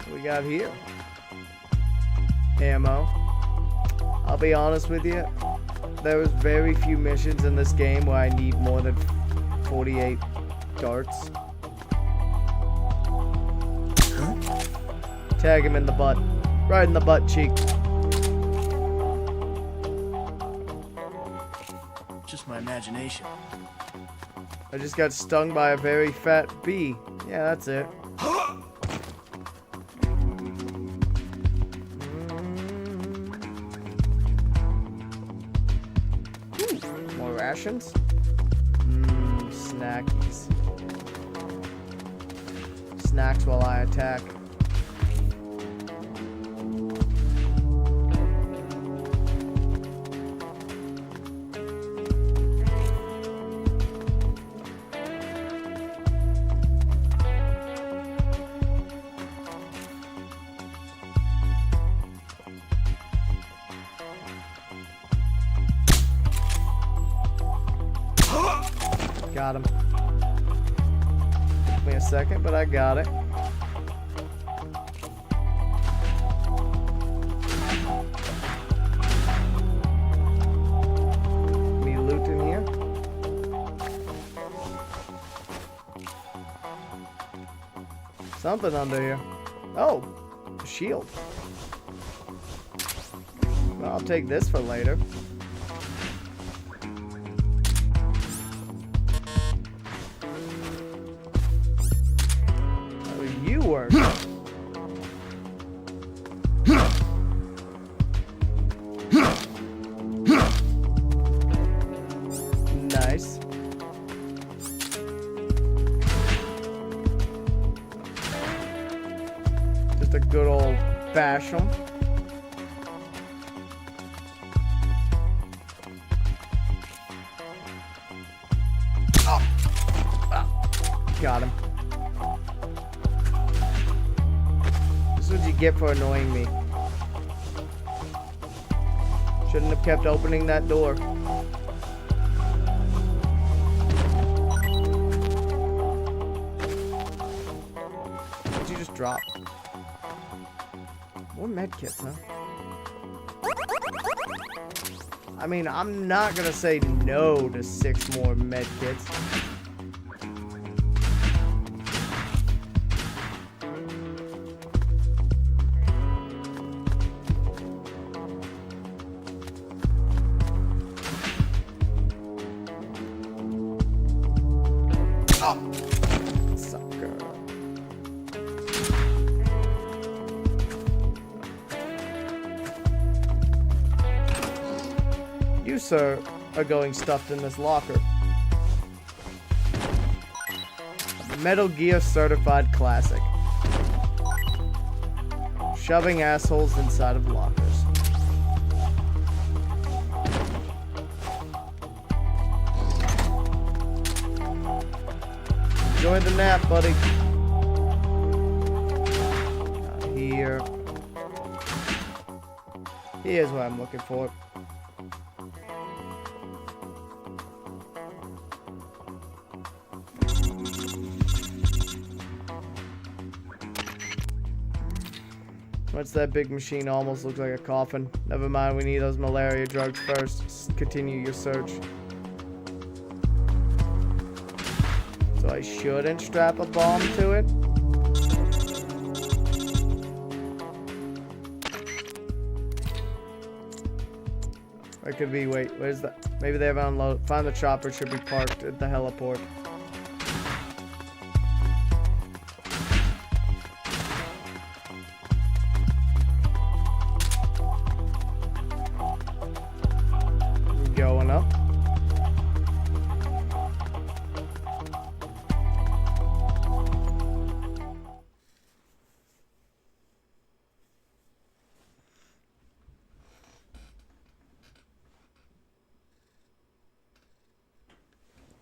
What we got here? Ammo. I'll be honest with you. There was very few missions in this game where I need more than 48 darts. Tag him in the butt. Right in the butt cheek. Just my imagination. I just got stung by a very fat bee. Yeah, that's it. Ooh, more rations? Snackies. Snacks while I attack. Got him. Took me a second, but I got it. Me loot in here. Something under here. Oh, a shield. Well, I'll take this for later. Work. Nice. Just a good old bash 'em. Oh. Got him. What you get for annoying me. Shouldn't have kept opening that door. Did you just drop? More medkits, huh? I mean, I'm not gonna say no to 6 more medkits. Sucker. You, sir, are going stuffed in this locker. Metal Gear Certified Classic. Shoving assholes inside of lockers. Enjoy the nap, buddy. Here. Here's what I'm looking for. What's that big machine? Almost looks like a coffin. Never mind, we need those malaria drugs first. Continue your search. So I shouldn't strap a bomb to it? Or it could be, wait, where's that? Maybe they have unloaded. Find the chopper, should be parked at the heliport. Going up.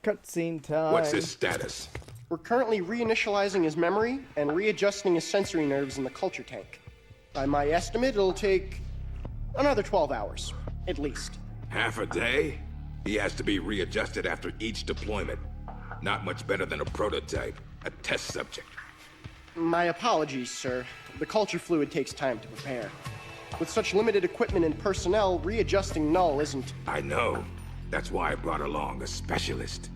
Cutscene time. What's his status? We're currently reinitializing his memory and readjusting his sensory nerves in the culture tank. By my estimate, it'll take another 12 hours, at least. Half a day? He has to be readjusted after each deployment. Not much better than a prototype. a test subject. My apologies, sir. The culture fluid takes time to prepare. With such limited equipment and personnel, readjusting null isn't... I know. That's why I brought along a specialist.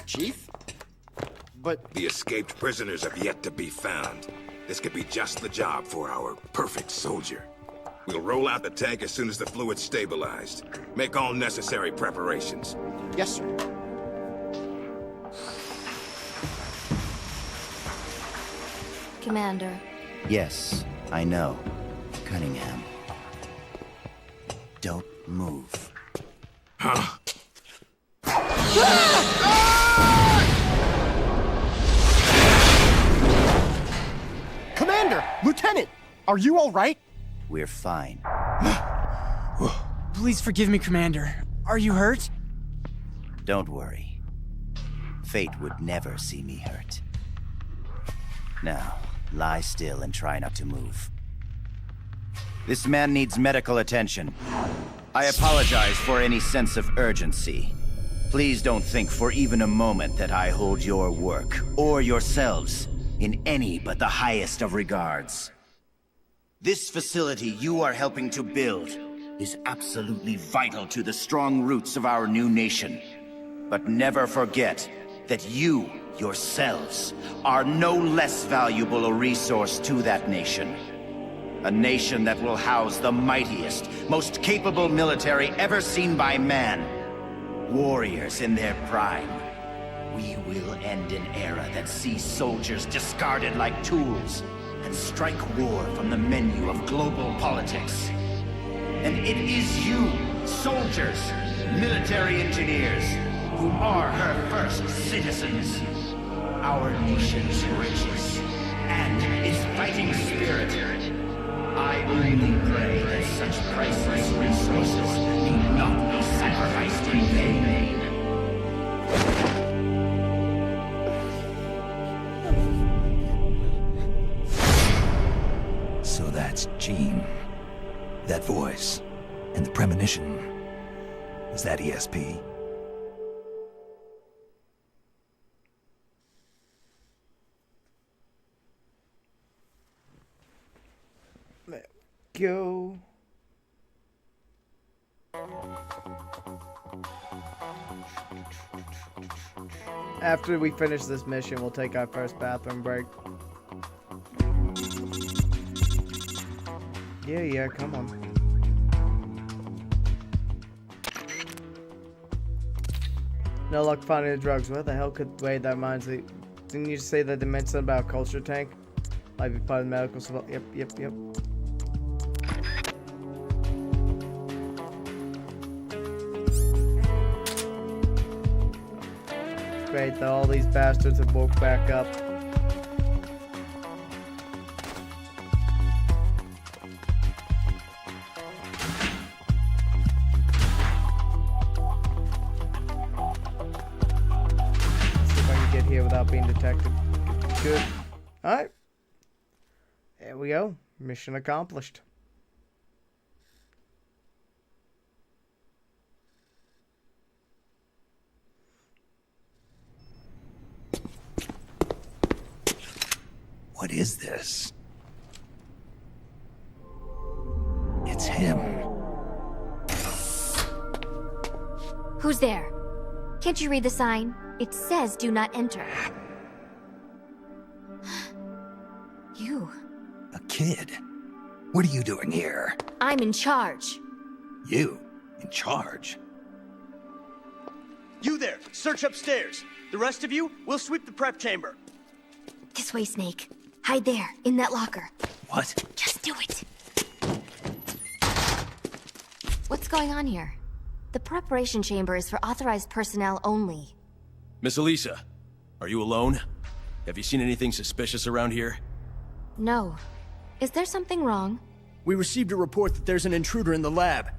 Chief? But... The escaped prisoners have yet to be found. This could be just the job for our perfect soldier. We'll roll out the tank as soon as the fluid's stabilized. Make all necessary preparations. Yes, sir. Commander. Yes, I know. Cunningham. Don't move. Huh? Commander! Lieutenant! Are you all right? We're fine. Please forgive me, Commander. Are you hurt? Don't worry. Fate would never see me hurt. Now, lie still and try not to move. This man needs medical attention. I apologize for any sense of urgency. Please don't think for even a moment that I hold your work, or yourselves, in any but the highest of regards. This facility you are helping to build is absolutely vital to the strong roots of our new nation. But never forget that you, yourselves, are no less valuable a resource to that nation. A nation that will house the mightiest, most capable military ever seen by man. Warriors in their prime. We will end an era that sees soldiers discarded like tools and strike war from the menu of global politics. And it is you, soldiers, military engineers, who are her first citizens. Our nation's riches and its fighting spirit. I only pray that such priceless resources need not be sacrificed in vain. So that's Jean. That voice. And the premonition. Is that ESP? Go. After we finish this mission, we'll take our first bathroom break. Yeah, come on. No luck finding the drugs. Where the hell could Wade that reminds me? Didn't you say that they mentioned something about a culture tank? Might be part of the medical supply. Yep. Great that all these bastards have woke back up. See if I can get here without being detected. Good. Alright. There we go. Mission accomplished. What is this? It's him. Who's there? Can't you read the sign? It says do not enter. You. A kid? What are you doing here? I'm in charge. You? In charge? You there! Search upstairs! The rest of you, we'll sweep the prep chamber. This way, Snake. Hide there, in that locker. What? Just do it. What's going on here? The preparation chamber is for authorized personnel only. Miss Elisa, are you alone? Have you seen anything suspicious around here? No. Is there something wrong? We received a report that there's an intruder in the lab.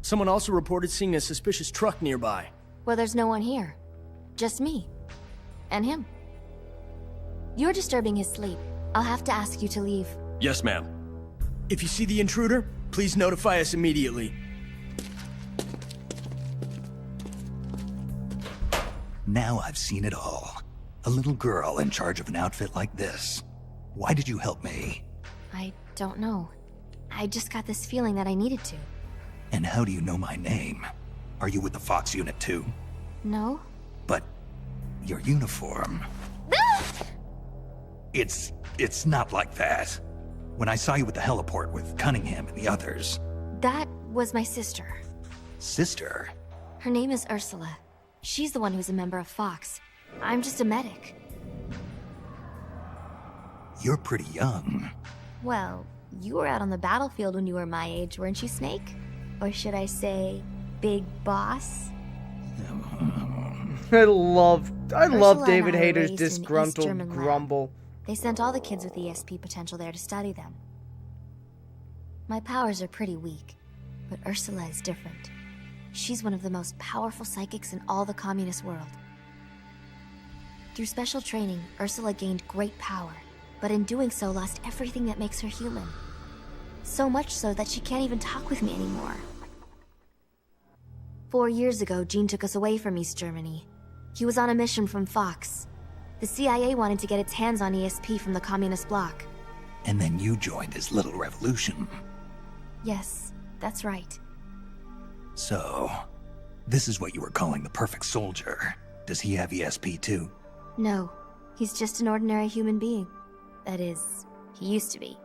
Someone also reported seeing a suspicious truck nearby. Well, there's no one here. Just me. And him. You're disturbing his sleep. I'll have to ask you to leave. Yes, ma'am. If you see the intruder, please notify us immediately. Now I've seen it all. A little girl in charge of an outfit like this. Why did you help me? I don't know. I just got this feeling that I needed to. And how do you know my name? Are you with the Fox unit too? No? But your uniform... It's not like that. When I saw you at the heliport with Cunningham and the others... That was my sister. Sister? Her name is Ursula. She's the one who's a member of Fox. I'm just a medic. You're pretty young. Well, you were out on the battlefield when you were my age, weren't you, Snake? Or should I say, Big Boss? I love David and I were Hayter's raised in East disgruntled German lab. grumble. They sent all the kids with ESP potential there to study them. My powers are pretty weak, but Ursula is different. She's one of the most powerful psychics in all the communist world. Through special training, Ursula gained great power, but in doing so lost everything that makes her human. So much so that she can't even talk with me anymore. 4 years ago, Gene took us away from East Germany. He was on a mission from Fox. The CIA wanted to get its hands on ESP from the communist bloc. And then you joined his little revolution. Yes, that's right. So, this is what you were calling the perfect soldier. Does he have ESP too? No, he's just an ordinary human being. That is, he used to be.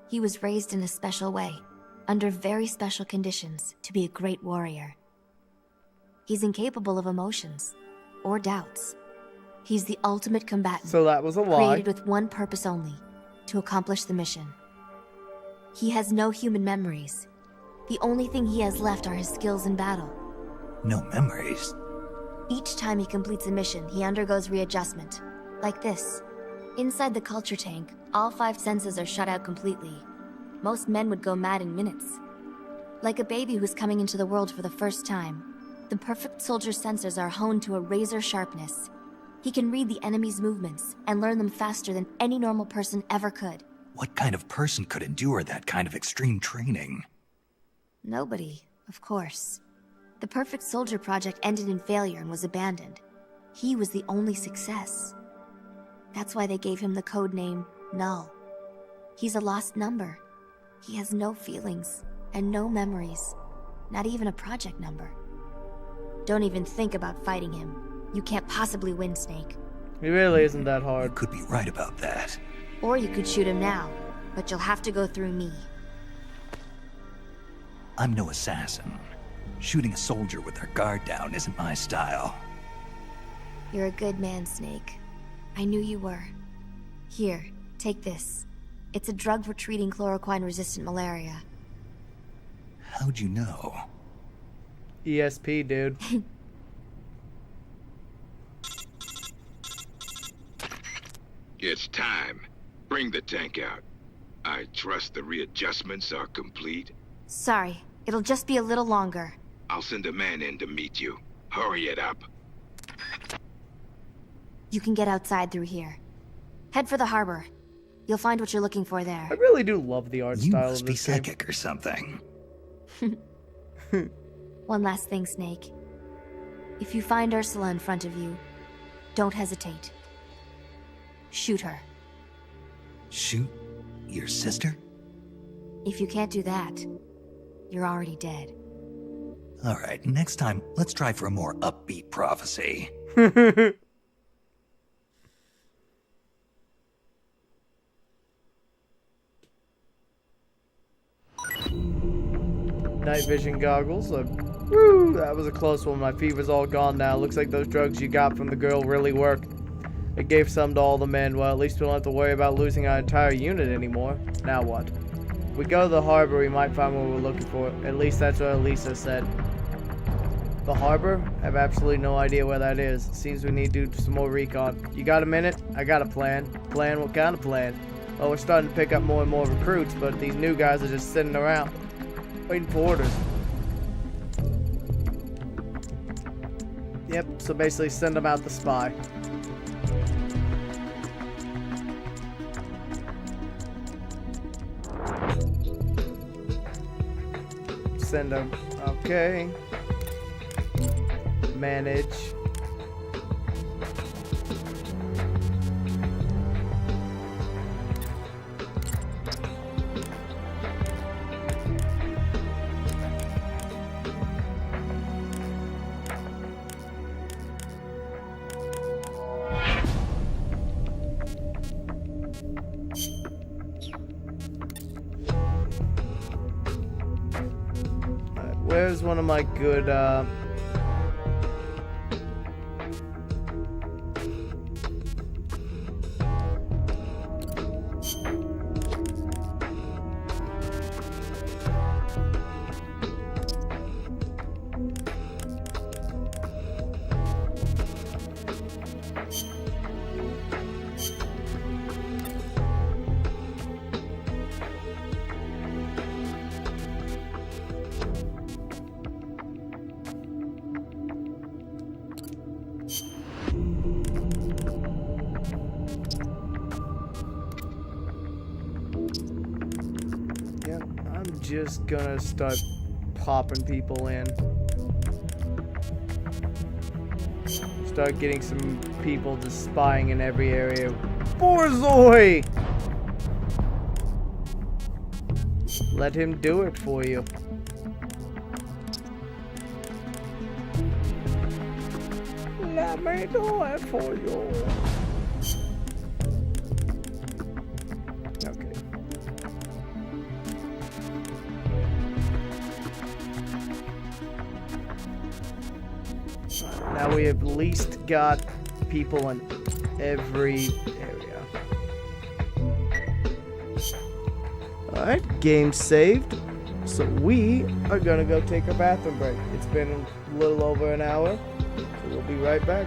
He was raised in a special way, under very special conditions, to be a great warrior. He's incapable of emotions, or doubts. He's the ultimate combatant. So that was a lie. Created with one purpose only, to accomplish the mission. He has no human memories. The only thing he has left are his skills in battle. No memories? Each time he completes a mission, he undergoes readjustment. Like this. Inside the culture tank, all 5 senses are shut out completely. Most men would go mad in minutes. Like a baby who's coming into the world for the first time, the perfect soldier's sensors are honed to a razor sharpness. He can read the enemy's movements and learn them faster than any normal person ever could. What kind of person could endure that kind of extreme training? Nobody, of course. The Perfect Soldier project ended in failure and was abandoned. He was the only success. That's why they gave him the code name Null. He's a lost number. He has no feelings and no memories, not even a project number. Don't even think about fighting him. You can't possibly win, Snake. He really isn't that hard. You could be right about that. Or you could shoot him now, but you'll have to go through me. I'm no assassin. Shooting a soldier with their guard down isn't my style. You're a good man, Snake. I knew you were. Here, take this. It's a drug for treating chloroquine-resistant malaria. How'd you know? ESP, dude. It's time. Bring the tank out. I trust the readjustments are complete. Sorry, it'll just be a little longer. I'll send a man in to meet you. Hurry it up. You can get outside through here. Head for the harbor. You'll find what you're looking for there. I really do love the art You style must of be this game. psychic or something. One last thing, Snake. If you find Ursula in front of you, don't hesitate. Shoot her. Shoot your sister? If you can't do that, you're already dead. All right, next time, let's try for a more upbeat prophecy. Night vision goggles. Woo, that was a close one. My fever's all gone now. Looks like those drugs you got from the girl really work. It gave some to all the men. Well, at least we don't have to worry about losing our entire unit anymore. Now what? If we go to the harbor, we might find what we're looking for. At least that's what Elisa said. The harbor? I have absolutely no idea where that is. It seems we need to do some more recon. You got a minute? I got a plan. Plan? What kind of plan? Well, we're starting to pick up more and more recruits, but these new guys are just sitting around, waiting for orders. Yep, so basically send them out to spy. Send them. Okay. Manage. Where's one of my good, just gonna start popping people in. Start getting some people just spying in every area. Borzoi! Let him do it for you. Let me do it for you. Okay. Now we have at least got people in every area. Alright, game saved. So we are gonna go take a bathroom break. It's been a little over an hour, so we'll be right back.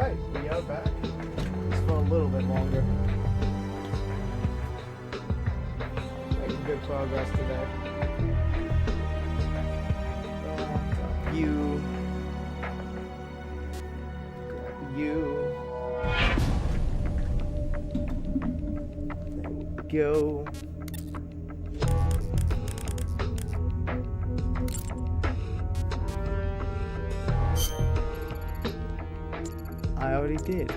Alright, we are back. Just for a little bit longer. Making good progress today. You. Grab you. There we go. I already did.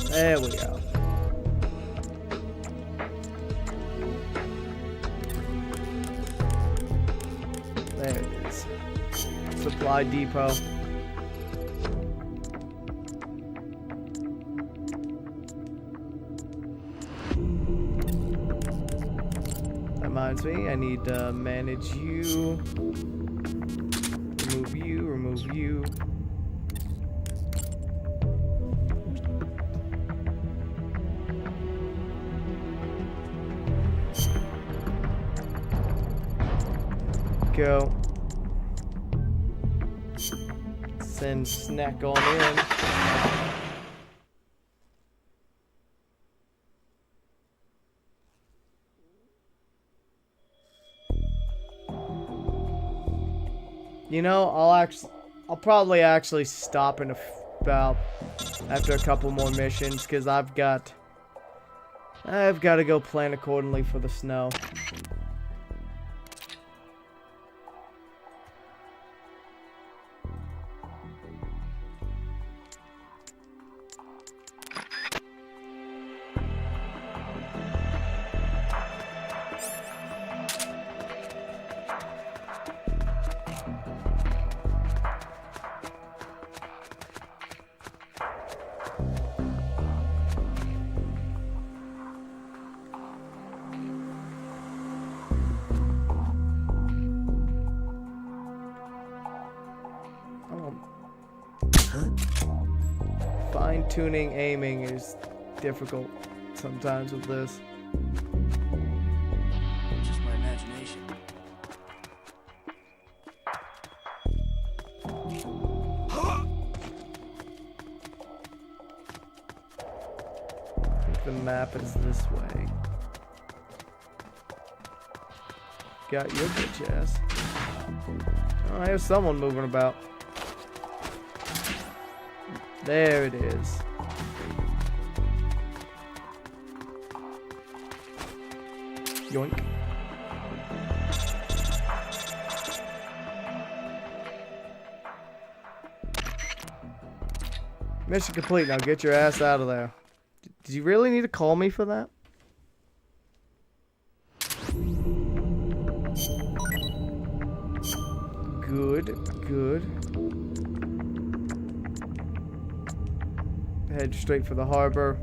There we go. There it is. Supply depot. Reminds me, I need to manage you. Remove you, remove you. Go. Send Snack on in. You know, I'll probably actually stop in about after a couple more missions because I've got to go plan accordingly for the snow. Fine-tuning aiming is difficult sometimes with this. Just my imagination. I think the map is this way. Got your bitch ass. Oh, there's someone moving about. There it is. Yoink. Mission complete. Now get your ass out of there. Did you really need to call me for that? Good, good. Head straight for the harbor.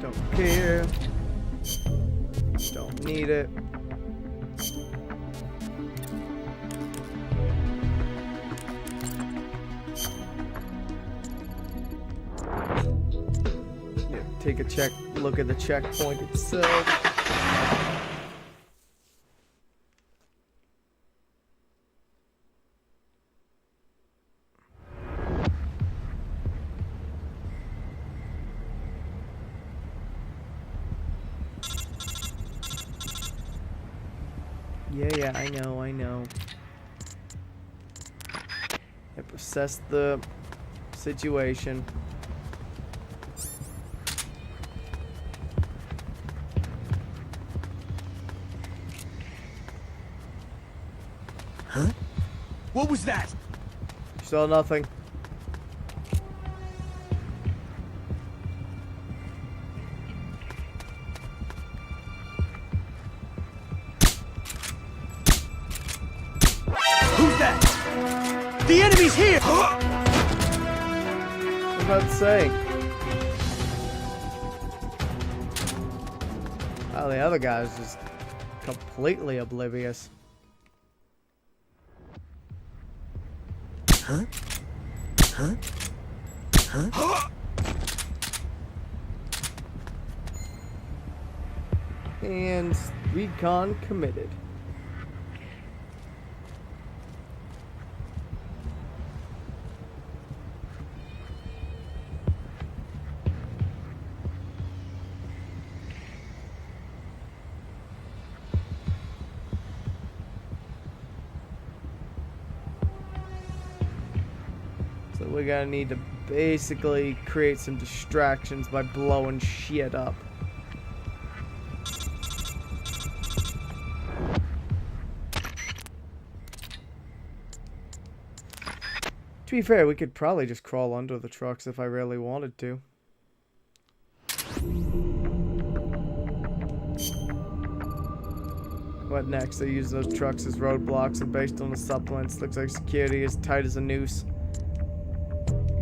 Don't care. Don't need it. Take a look at the checkpoint itself. Yeah, I know. Yep, assess the situation. Huh? What was that? Saw nothing. Who's that? The enemy's here! about to say. Oh, the other guy's just completely oblivious. Huh? Huh? Huh? And recon committed. So we're gonna need to basically create some distractions by blowing shit up. To be fair, we could probably just crawl under the trucks if I really wanted to. What next? They use those trucks as roadblocks, and based on the supplements, looks like security is tight as a noose.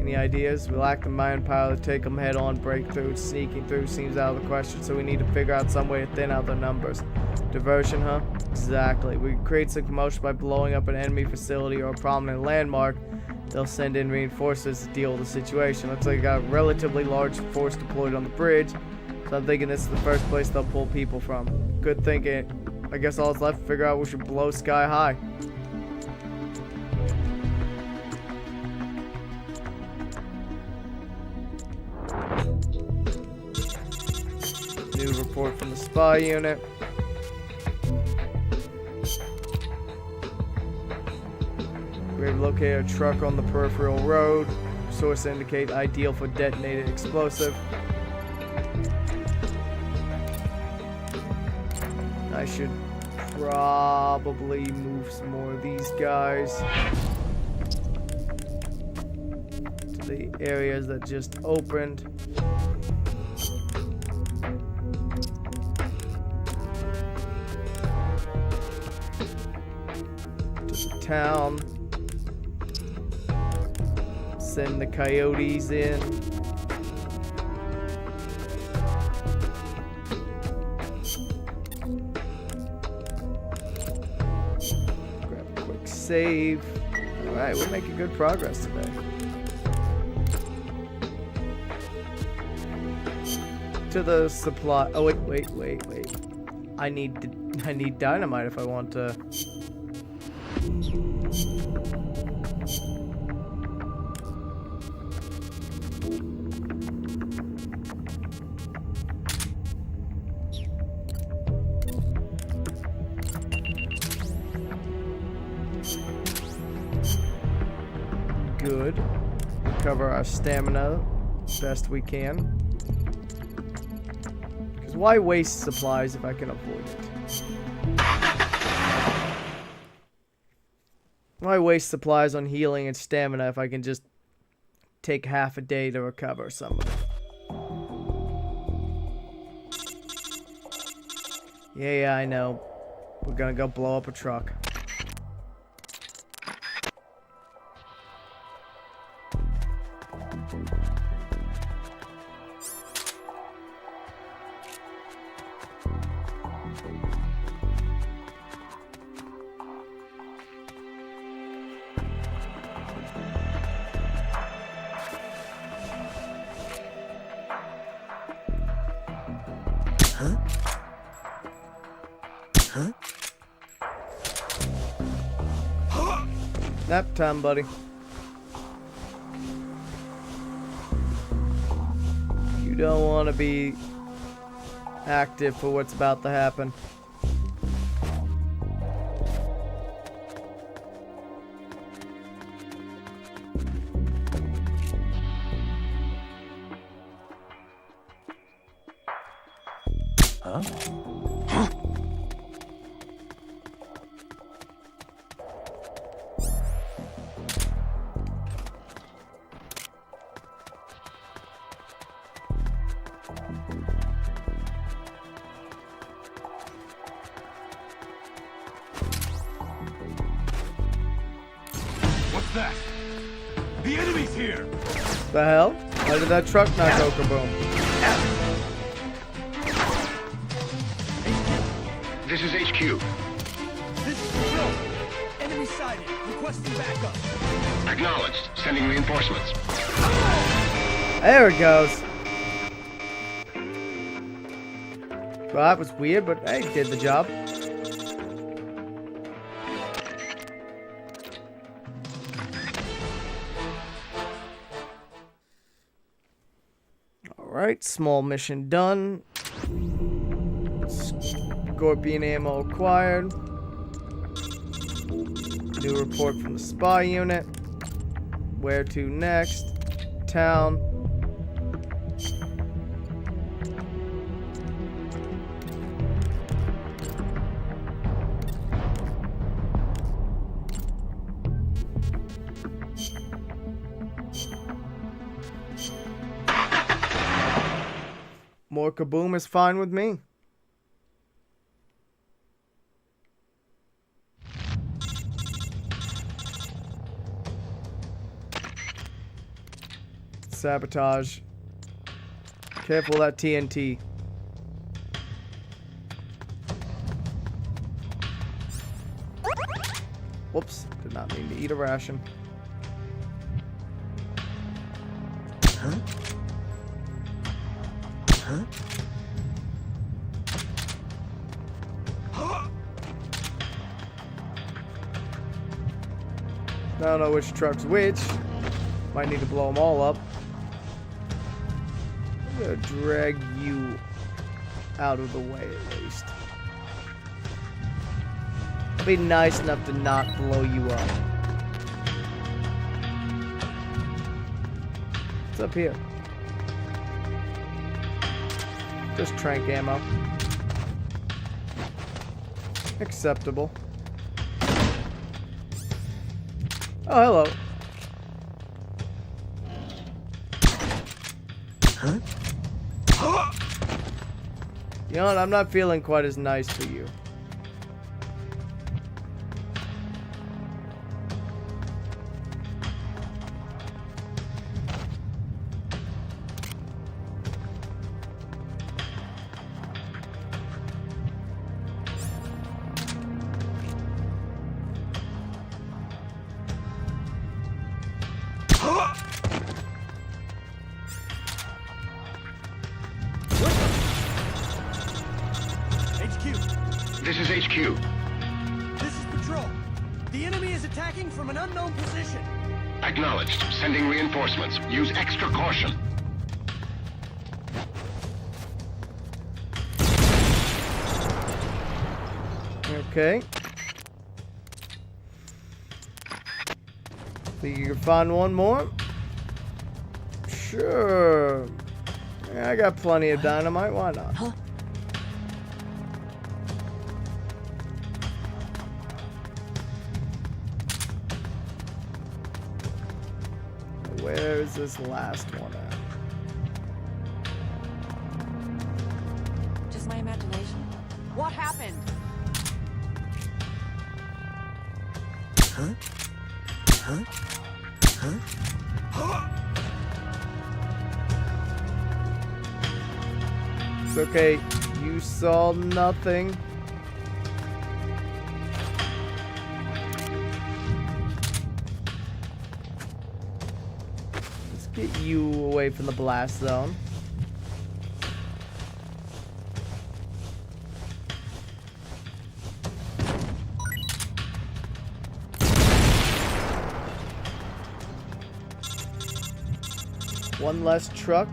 Any ideas? We lack the manpower to take them head on, break through. Sneaking through seems out of the question, so we need to figure out some way to thin out their numbers. Diversion, huh? Exactly. We create some commotion by blowing up an enemy facility or a prominent landmark. They'll send in reinforcements to deal with the situation. Looks like I got a relatively large force deployed on the bridge, so I'm thinking this is the first place they'll pull people from. Good thinking. I guess all that's left to figure out we should blow sky high. New report from the spy unit. We have located a truck on the peripheral road. Source indicate ideal for detonated explosive. I should probably move some more of these guys to the areas that just opened. To the town. Send the coyotes in. Grab a quick save. Alright, we're making good progress today. To the supply. Oh wait. I need dynamite if I want to. Good. Recover our stamina best we can. Because why waste supplies if I can avoid it? Why waste supplies on healing and stamina if I can just take half a day to recover some of it? Yeah, I know. We're gonna go blow up a truck. Nap time, buddy. You don't want to be active for what's about to happen. Huh? What's that? The enemy's here! The hell? Why did that truck not go kaboom? This is HQ. This is Patrol. Enemy sighted. Requesting backup. Acknowledged. Sending reinforcements. There it goes. Well, that was weird, but hey, did the job. Alright, small mission done. Scorpion ammo acquired. New report from the spy unit. Where to next? Town. More kaboom is fine with me. Sabotage. Careful that TNT. Whoops, did not mean to eat a ration. Huh? Huh? I don't know which truck's which. Might need to blow them all up. I'm gonna drag you out of the way at least. Be nice enough to not blow you up. What's up here? Just trank ammo. Acceptable. Oh, hello. Huh? You know what? I'm not feeling quite as nice for you. This is HQ. This is Patrol. The enemy is attacking from an unknown position. Acknowledged. Sending reinforcements. Use extra caution. Okay. Think you can find one more? Sure. Yeah, I got plenty of dynamite. Why not? Huh? Where is this last one at? Just my imagination. What happened? Huh? Huh? Huh? It's okay. You saw nothing. Let's get you away from the blast zone. One less truck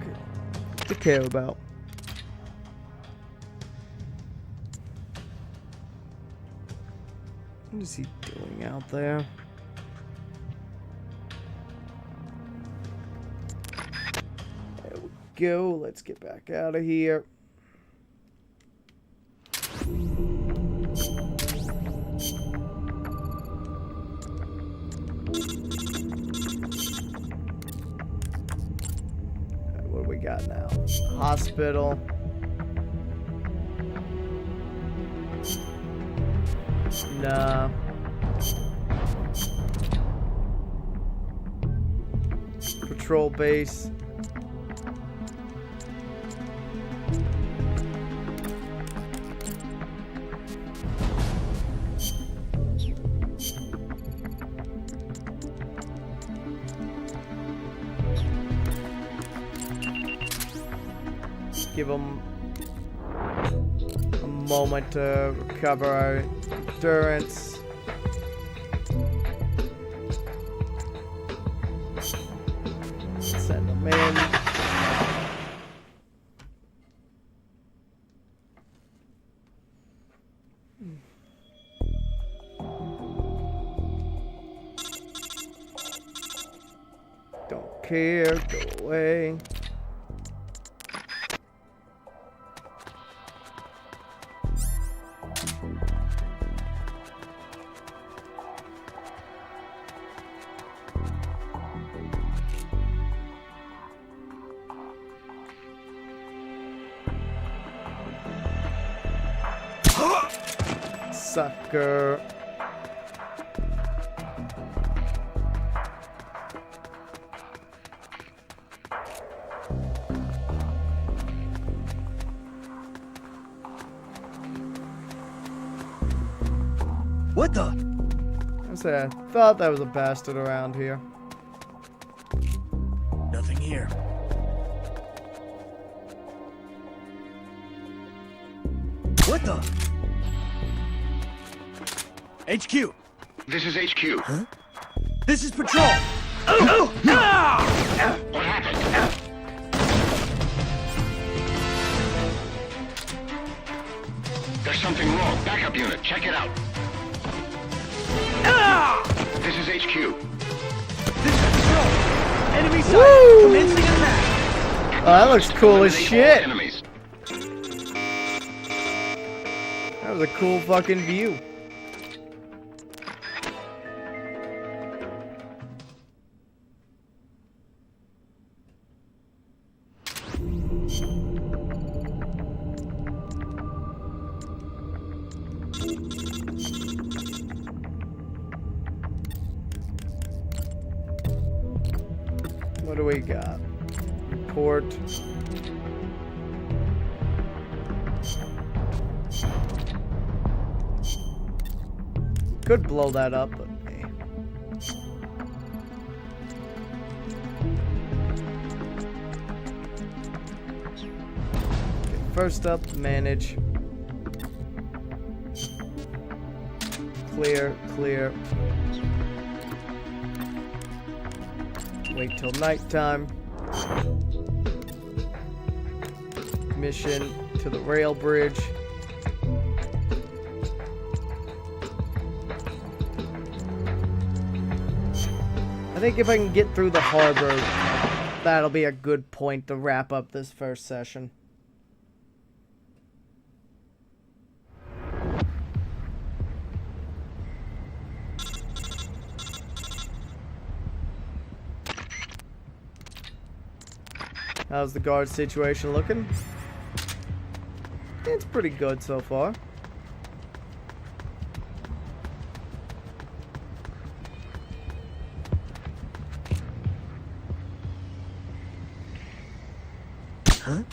to care about. What is he doing out there? There we go. Let's get back out of here. What do we got now? Hospital. Nah. Patrol base. Give them a moment to recover our endurance. Send them in. Don't care, go away. Sucker. What the? I thought that was a bastard around here. Nothing here. What the? HQ. This is HQ. Huh? This is patrol. What happened? There's something wrong. Backup unit, check it out. This is HQ. This is patrol. Enemy sighted. Commencing attack. Oh, that looks cool as shit. Enemies. That was a cool fucking view. What do we got? Report. Could blow that up, but hey. Okay, first up, manage. Clear, clear. Wait till nighttime. Mission to the rail bridge. I think if I can get through the harbor, that'll be a good point to wrap up this first session. How's the guard situation looking? It's pretty good so far. Huh?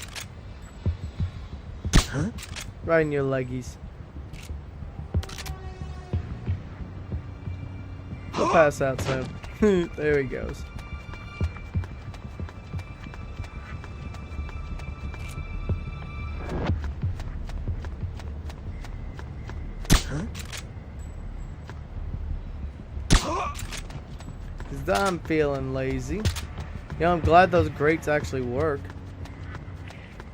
Huh? Right in your leggies. He'll pass out soon. There he goes. Because I'm feeling lazy. You know, I'm glad those grates actually work.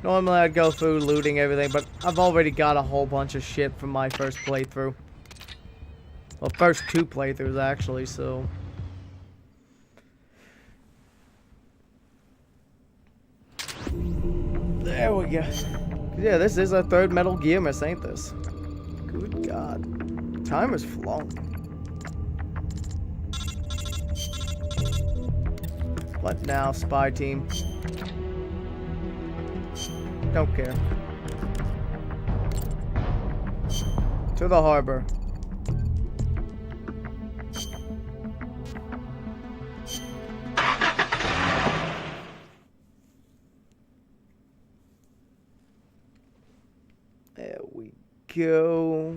Normally I'd go through looting everything, but I've already got a whole bunch of shit from my first playthrough. Well, first two playthroughs actually, so... There we go. Yeah, this is our third Metal Gearmas, ain't this? Good God. Time has flown. What now, spy team? Don't care. To the harbor. There we go.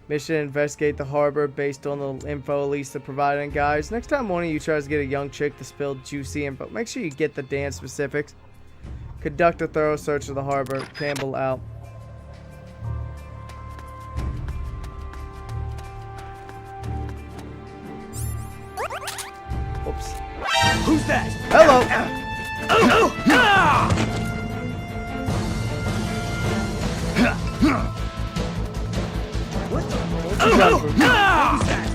Mission: investigate the harbor based on the info Elisa provided. And guys, next time one of you tries to get a young chick to spill juicy info, make sure you get the damn specifics. Conduct a thorough search of the harbor. Campbell out. Oops. Who's that? Hello. What the? What's he done for me? What was that?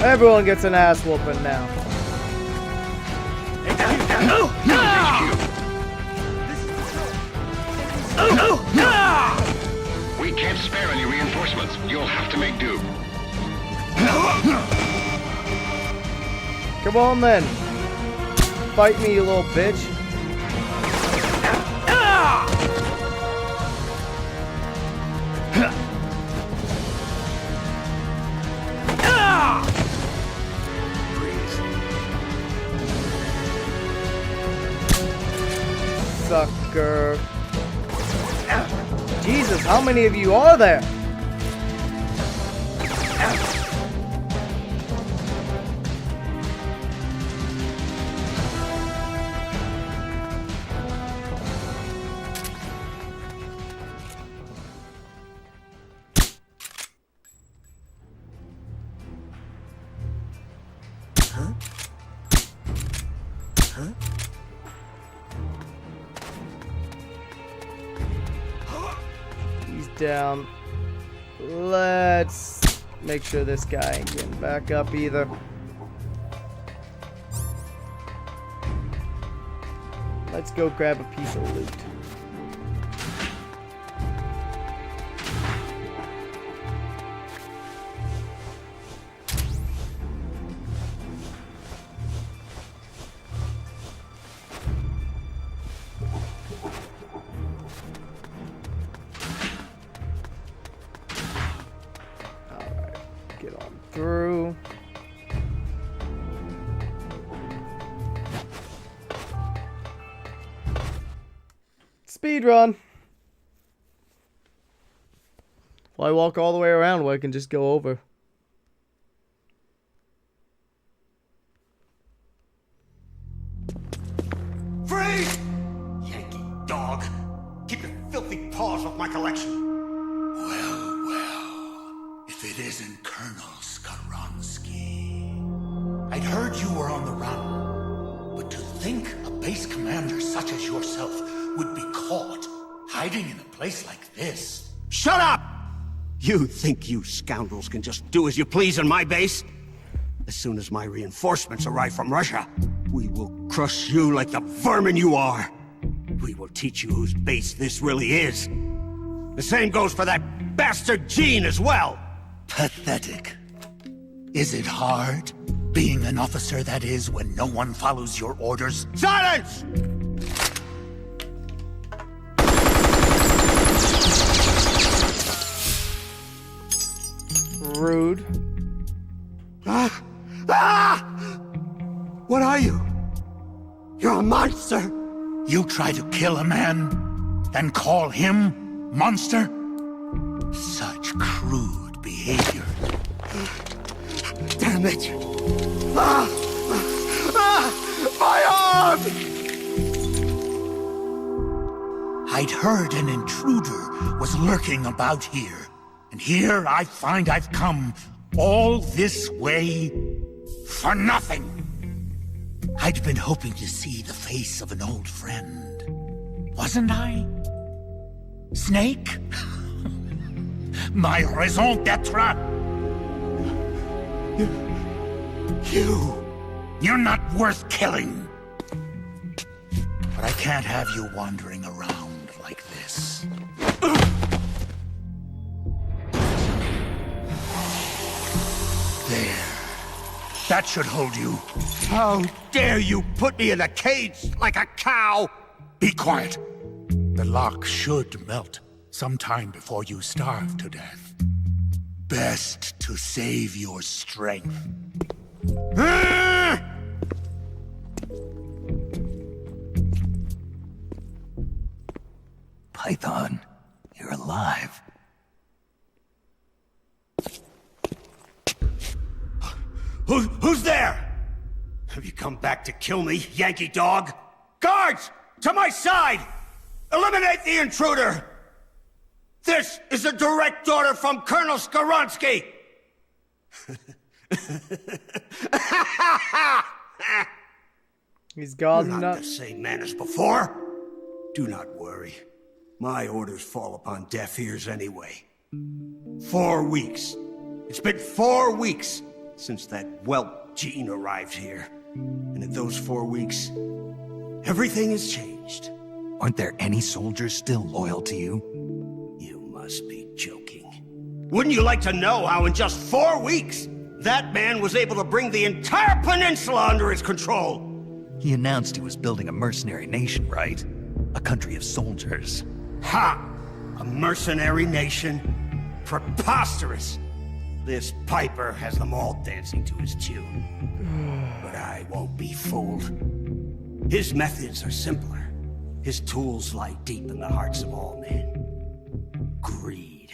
Everyone gets an ass whooping now. We can't spare any reinforcements. You'll have to make do. Come on then. Fight me, you little bitch. Sucker. Jesus, how many of you are there? He's down. Let's make sure this guy ain't getting back up either. Let's go grab a piece of loot. Through. Speed run. Why walk all the way around where I can just go over? Freeze! Yankee dog. Keep your filthy paws off my collection. If it isn't Colonel Skaronsky. I'd heard you were on the run, but to think a base commander such as yourself would be caught hiding in a place like this. Shut up! You think you scoundrels can just do as you please on my base? As soon as my reinforcements arrive from Russia, we will crush you like the vermin you are. We will teach you whose base this really is. The same goes for that bastard Gene as well. Pathetic. Is it hard, being an officer that is, when no one follows your orders? Silence! Rude. What are you? You're a monster! You try to kill a man, and call him monster? Such crude behavior. Damn it! My arm! I'd heard an intruder was lurking about here, and here I find I've come all this way for nothing. I'd been hoping to see the face of an old friend, wasn't I? Snake? My raison d'etre? You're not worth killing. But I can't have you wandering around like this. There. That should hold you. How dare you put me in a cage like a cow! Be quiet. The lock should melt sometime before you starve to death. Best to save your strength. Python, you're alive. Who's there? Have you come back to kill me, Yankee dog? Guards! To my side! Eliminate the intruder! This is a direct order from Colonel Skoronsky! He's gone. You're not the same man as before. Do not worry. My orders fall upon deaf ears anyway. 4 weeks. It's been 4 weeks since that whelp Jean arrived here. And in those 4 weeks, everything has changed. Aren't there any soldiers still loyal to you? You must be joking. Wouldn't you like to know how in just 4 weeks, that man was able to bring the entire peninsula under his control? He announced he was building a mercenary nation, right? A country of soldiers. Ha! A mercenary nation? Preposterous! This Piper has them all dancing to his tune. But I won't be fooled. His methods are simpler. His tools lie deep in the hearts of all men. Greed.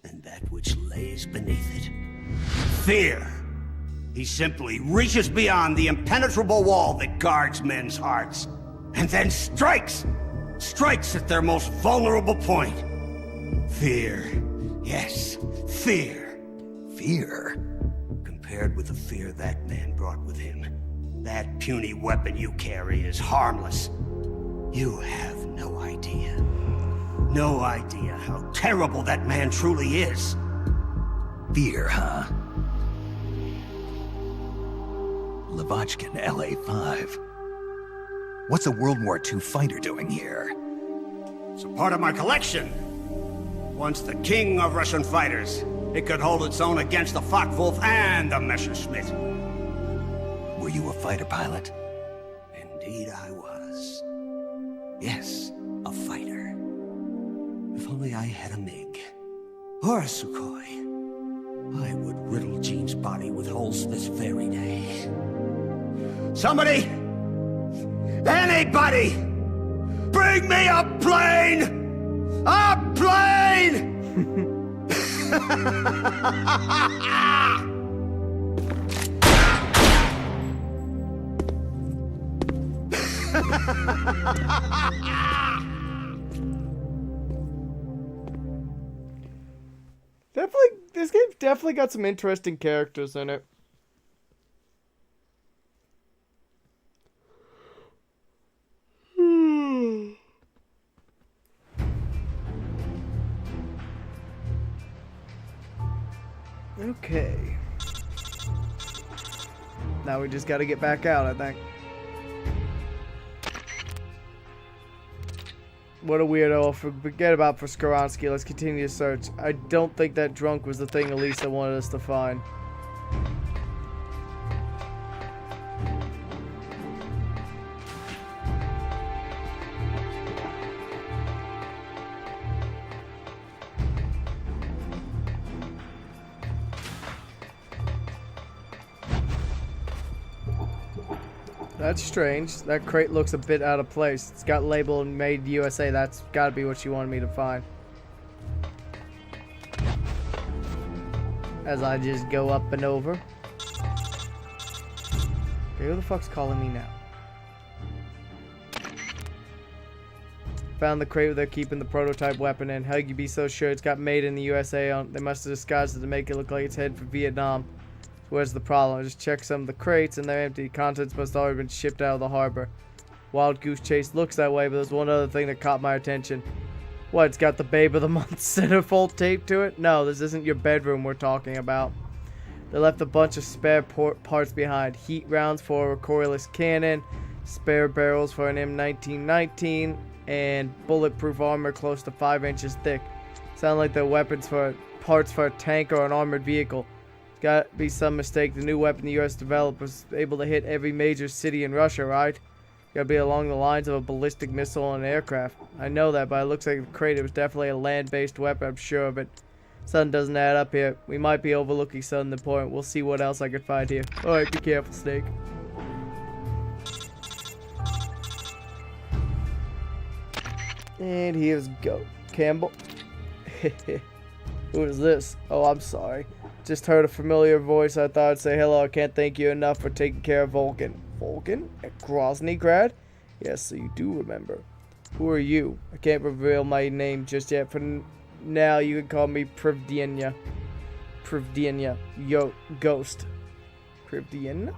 And that which lays beneath it. Fear. He simply reaches beyond the impenetrable wall that guards men's hearts. And then strikes! Strikes at their most vulnerable point. Fear. Yes, fear. Fear? Compared with the fear that man brought with him, that puny weapon you carry is harmless. You have no idea. No idea how terrible that man truly is. Fear, huh? Lavochkin, LA-5. What's a World War II fighter doing here? It's a part of my collection. Once the king of Russian fighters, it could hold its own against the Focke-Wulf and the Messerschmitt. Were you a fighter pilot? Indeed I was. Yes, a fighter. If only I had a MiG. Or a Sukhoi. I would riddle Jean's body with holes this very day. Somebody! Anybody! Bring me a plane! A plane! This game's definitely got some interesting characters in it. Okay. Now we just gotta get back out, I think. What a weirdo. Forget about for Skoronsky. Let's continue to search. I don't think that drunk was the thing Elisa wanted us to find. That's strange. That crate looks a bit out of place. It's got labeled Made USA. That's gotta be what she wanted me to find. As I just go up and over. Okay, who the fuck's calling me now? Found the crate where they're keeping the prototype weapon in. How'd you be so sure it's got Made in the USA on? They must have disguised it to make it look like it's headed for Vietnam. Where's the problem? I just checked some of the crates and they're empty. Contents must have already been shipped out of the harbor. Wild Goose Chase looks that way, but there's one other thing that caught my attention. What, it's got the Babe of the Month centerfold taped to it? No, this isn't your bedroom we're talking about. They left a bunch of spare parts behind. Heat rounds for a recoilless cannon, spare barrels for an M1919, and bulletproof armor close to 5 inches thick. Sound like they're parts for a tank or an armored vehicle. Gotta be some mistake. The new weapon the US developed was able to hit every major city in Russia, right? Gotta be along the lines of a ballistic missile and an aircraft. I know that, but it looks like the crate was definitely a land-based weapon, I'm sure of it. Something doesn't add up here. We might be overlooking something important. We'll see what else I can find here. Alright, be careful, Snake. And here's Go. Campbell. Who is this? Oh, I'm sorry. Just heard a familiar voice. I thought I'd say hello. I can't thank you enough for taking care of Vulcan. Vulcan? At Groznygrad? Yes, so you do remember. Who are you? I can't reveal my name just yet. For now, you can call me Privdienya. Privdienya. Yo, Ghost. Privdienya?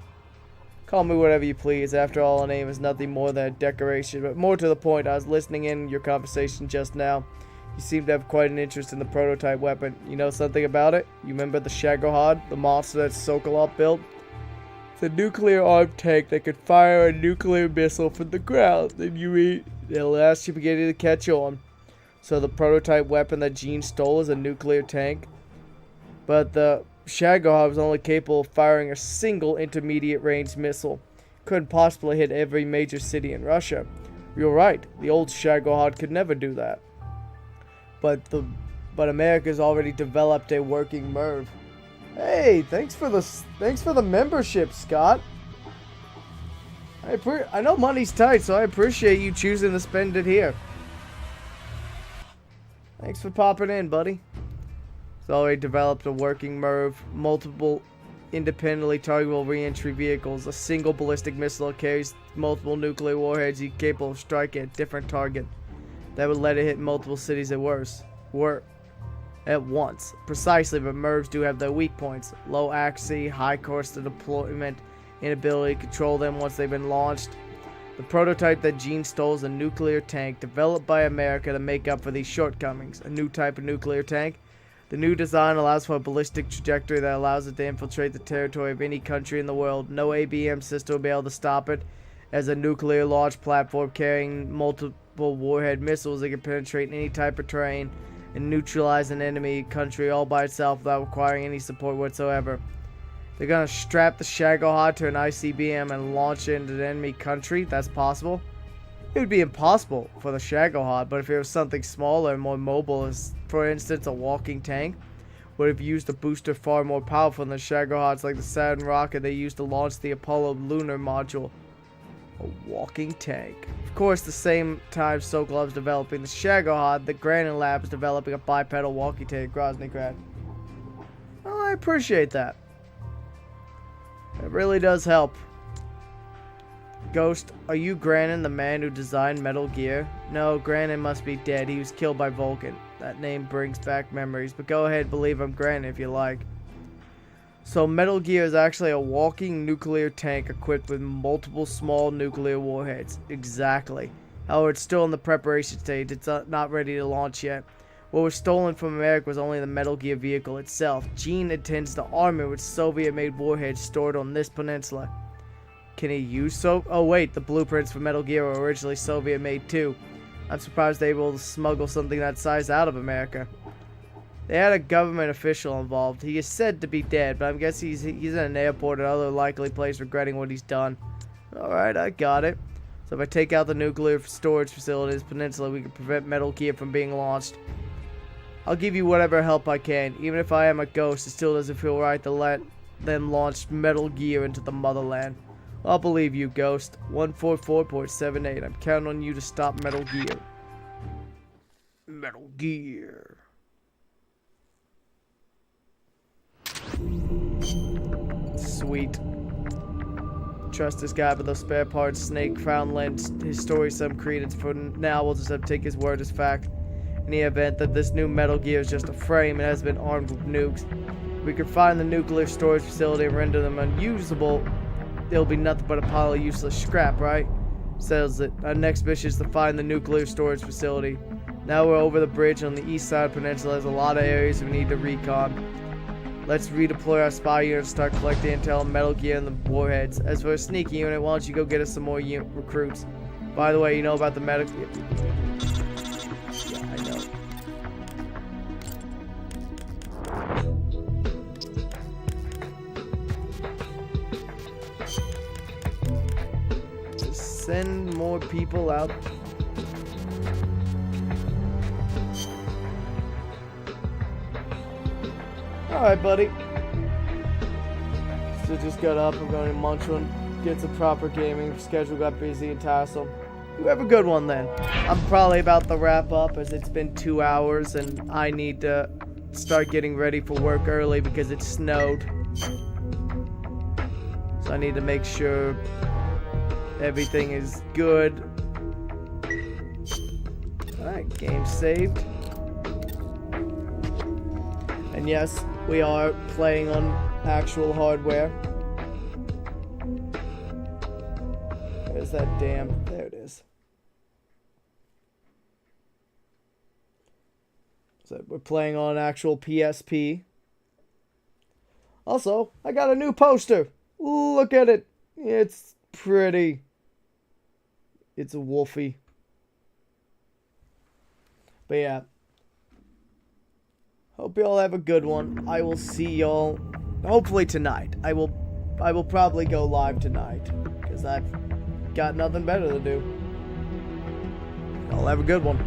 Call me whatever you please. After all, a name is nothing more than a decoration. But more to the point, I was listening in your conversation just now. You seem to have quite an interest in the prototype weapon. You know something about it? You remember the Shagohod, the monster that Sokolov built? It's a nuclear-armed tank that could fire a nuclear missile from the ground. Then it'll last you beginning to catch on. So the prototype weapon that Gene stole is a nuclear tank. But the Shagohod was only capable of firing a single intermediate-range missile. Couldn't possibly hit every major city in Russia. You're right. The old Shagohod could never do that. But America's already developed a working MIRV. Hey, thanks for the membership, Scott. I know money's tight, so I appreciate you choosing to spend it here. Thanks for popping in, buddy. It's already developed a working MIRV, multiple independently targetable re-entry vehicles, a single ballistic missile that carries multiple nuclear warheads capable of striking a different target. That would let it hit multiple cities at once. Precisely, but MIRVs do have their weak points. Low accuracy, high cost of deployment, inability to control them once they've been launched. The prototype that Gene stole is a nuclear tank developed by America to make up for these shortcomings. A new type of nuclear tank. The new design allows for a ballistic trajectory that allows it to infiltrate the territory of any country in the world. No ABM system will be able to stop it. As a nuclear launch platform carrying multiple warhead missiles, it can penetrate any type of terrain and neutralize an enemy country all by itself without requiring any support whatsoever. They're gonna strap the Shagohod to an ICBM and launch it into the enemy country. That's possible. It would be impossible for the Shagohod, but if it was something smaller and more mobile, as for instance a walking tank, would have used a booster far more powerful than the Shagohods, like the Saturn rocket they used to launch the Apollo lunar module. A walking tank. Of course, the same time Sokolov's developing the Shagohod, the Granin Lab is developing a bipedal walking tank at Groznygrad. Oh, I appreciate that. It really does help. Ghost, are you Granin, the man who designed Metal Gear? No, Granin must be dead. He was killed by Vulcan. That name brings back memories, but go ahead, believe I'm Granin if you like. So Metal Gear is actually a walking nuclear tank equipped with multiple small nuclear warheads. Exactly. However, it's still in the preparation stage. It's not ready to launch yet. What was stolen from America was only the Metal Gear vehicle itself. Gene intends to arm it with Soviet-made warheads stored on this peninsula. Can he use Oh wait, the blueprints for Metal Gear were originally Soviet-made too. I'm surprised they were able to smuggle something that size out of America. They had a government official involved. He is said to be dead, but I'm guessing he's in an airport or other likely place regretting what he's done. Alright, I got it. So if I take out the nuclear storage facility in this peninsula, we can prevent Metal Gear from being launched. I'll give you whatever help I can. Even if I am a ghost, it still doesn't feel right to let them launch Metal Gear into the motherland. I'll believe you, Ghost. 144.78. I'm counting on you to stop Metal Gear. Metal Gear. Sweet. Trust this guy with those spare parts. Snake found lent his story some credence. For now, we'll just have to take his word as fact. In the event that this new Metal Gear is just a frame, it has been armed with nukes. We could find the nuclear storage facility and render them unusable. There'll be nothing but a pile of useless scrap, right? Says it. Our next mission is to find the nuclear storage facility. Now we're over the bridge on the east side of the peninsula. There's a lot of areas we need to recon. Let's redeploy our spy unit and start collecting intel on Metal Gear and the warheads. As for a sneaky unit, why don't you go get us some more recruits? By the way, you know about the Metal Gear? Yeah, I know. Just send more people out. Alright, buddy. So just got up. I'm going to munch one. Get some proper gaming. Schedule got busy and tassel. You have a good one then. I'm probably about to wrap up as it's been 2 hours and I need to start getting ready for work early because it snowed. So I need to make sure everything is good. Alright, game saved. And yes, we are playing on actual hardware. Where's that damn... There it is. So we're playing on actual PSP. Also, I got a new poster. Look at it. It's pretty. It's a wolfie. But yeah. Hope y'all have a good one. I will see y'all hopefully tonight. I will probably go live tonight because I've got nothing better to do. Y'all have a good one.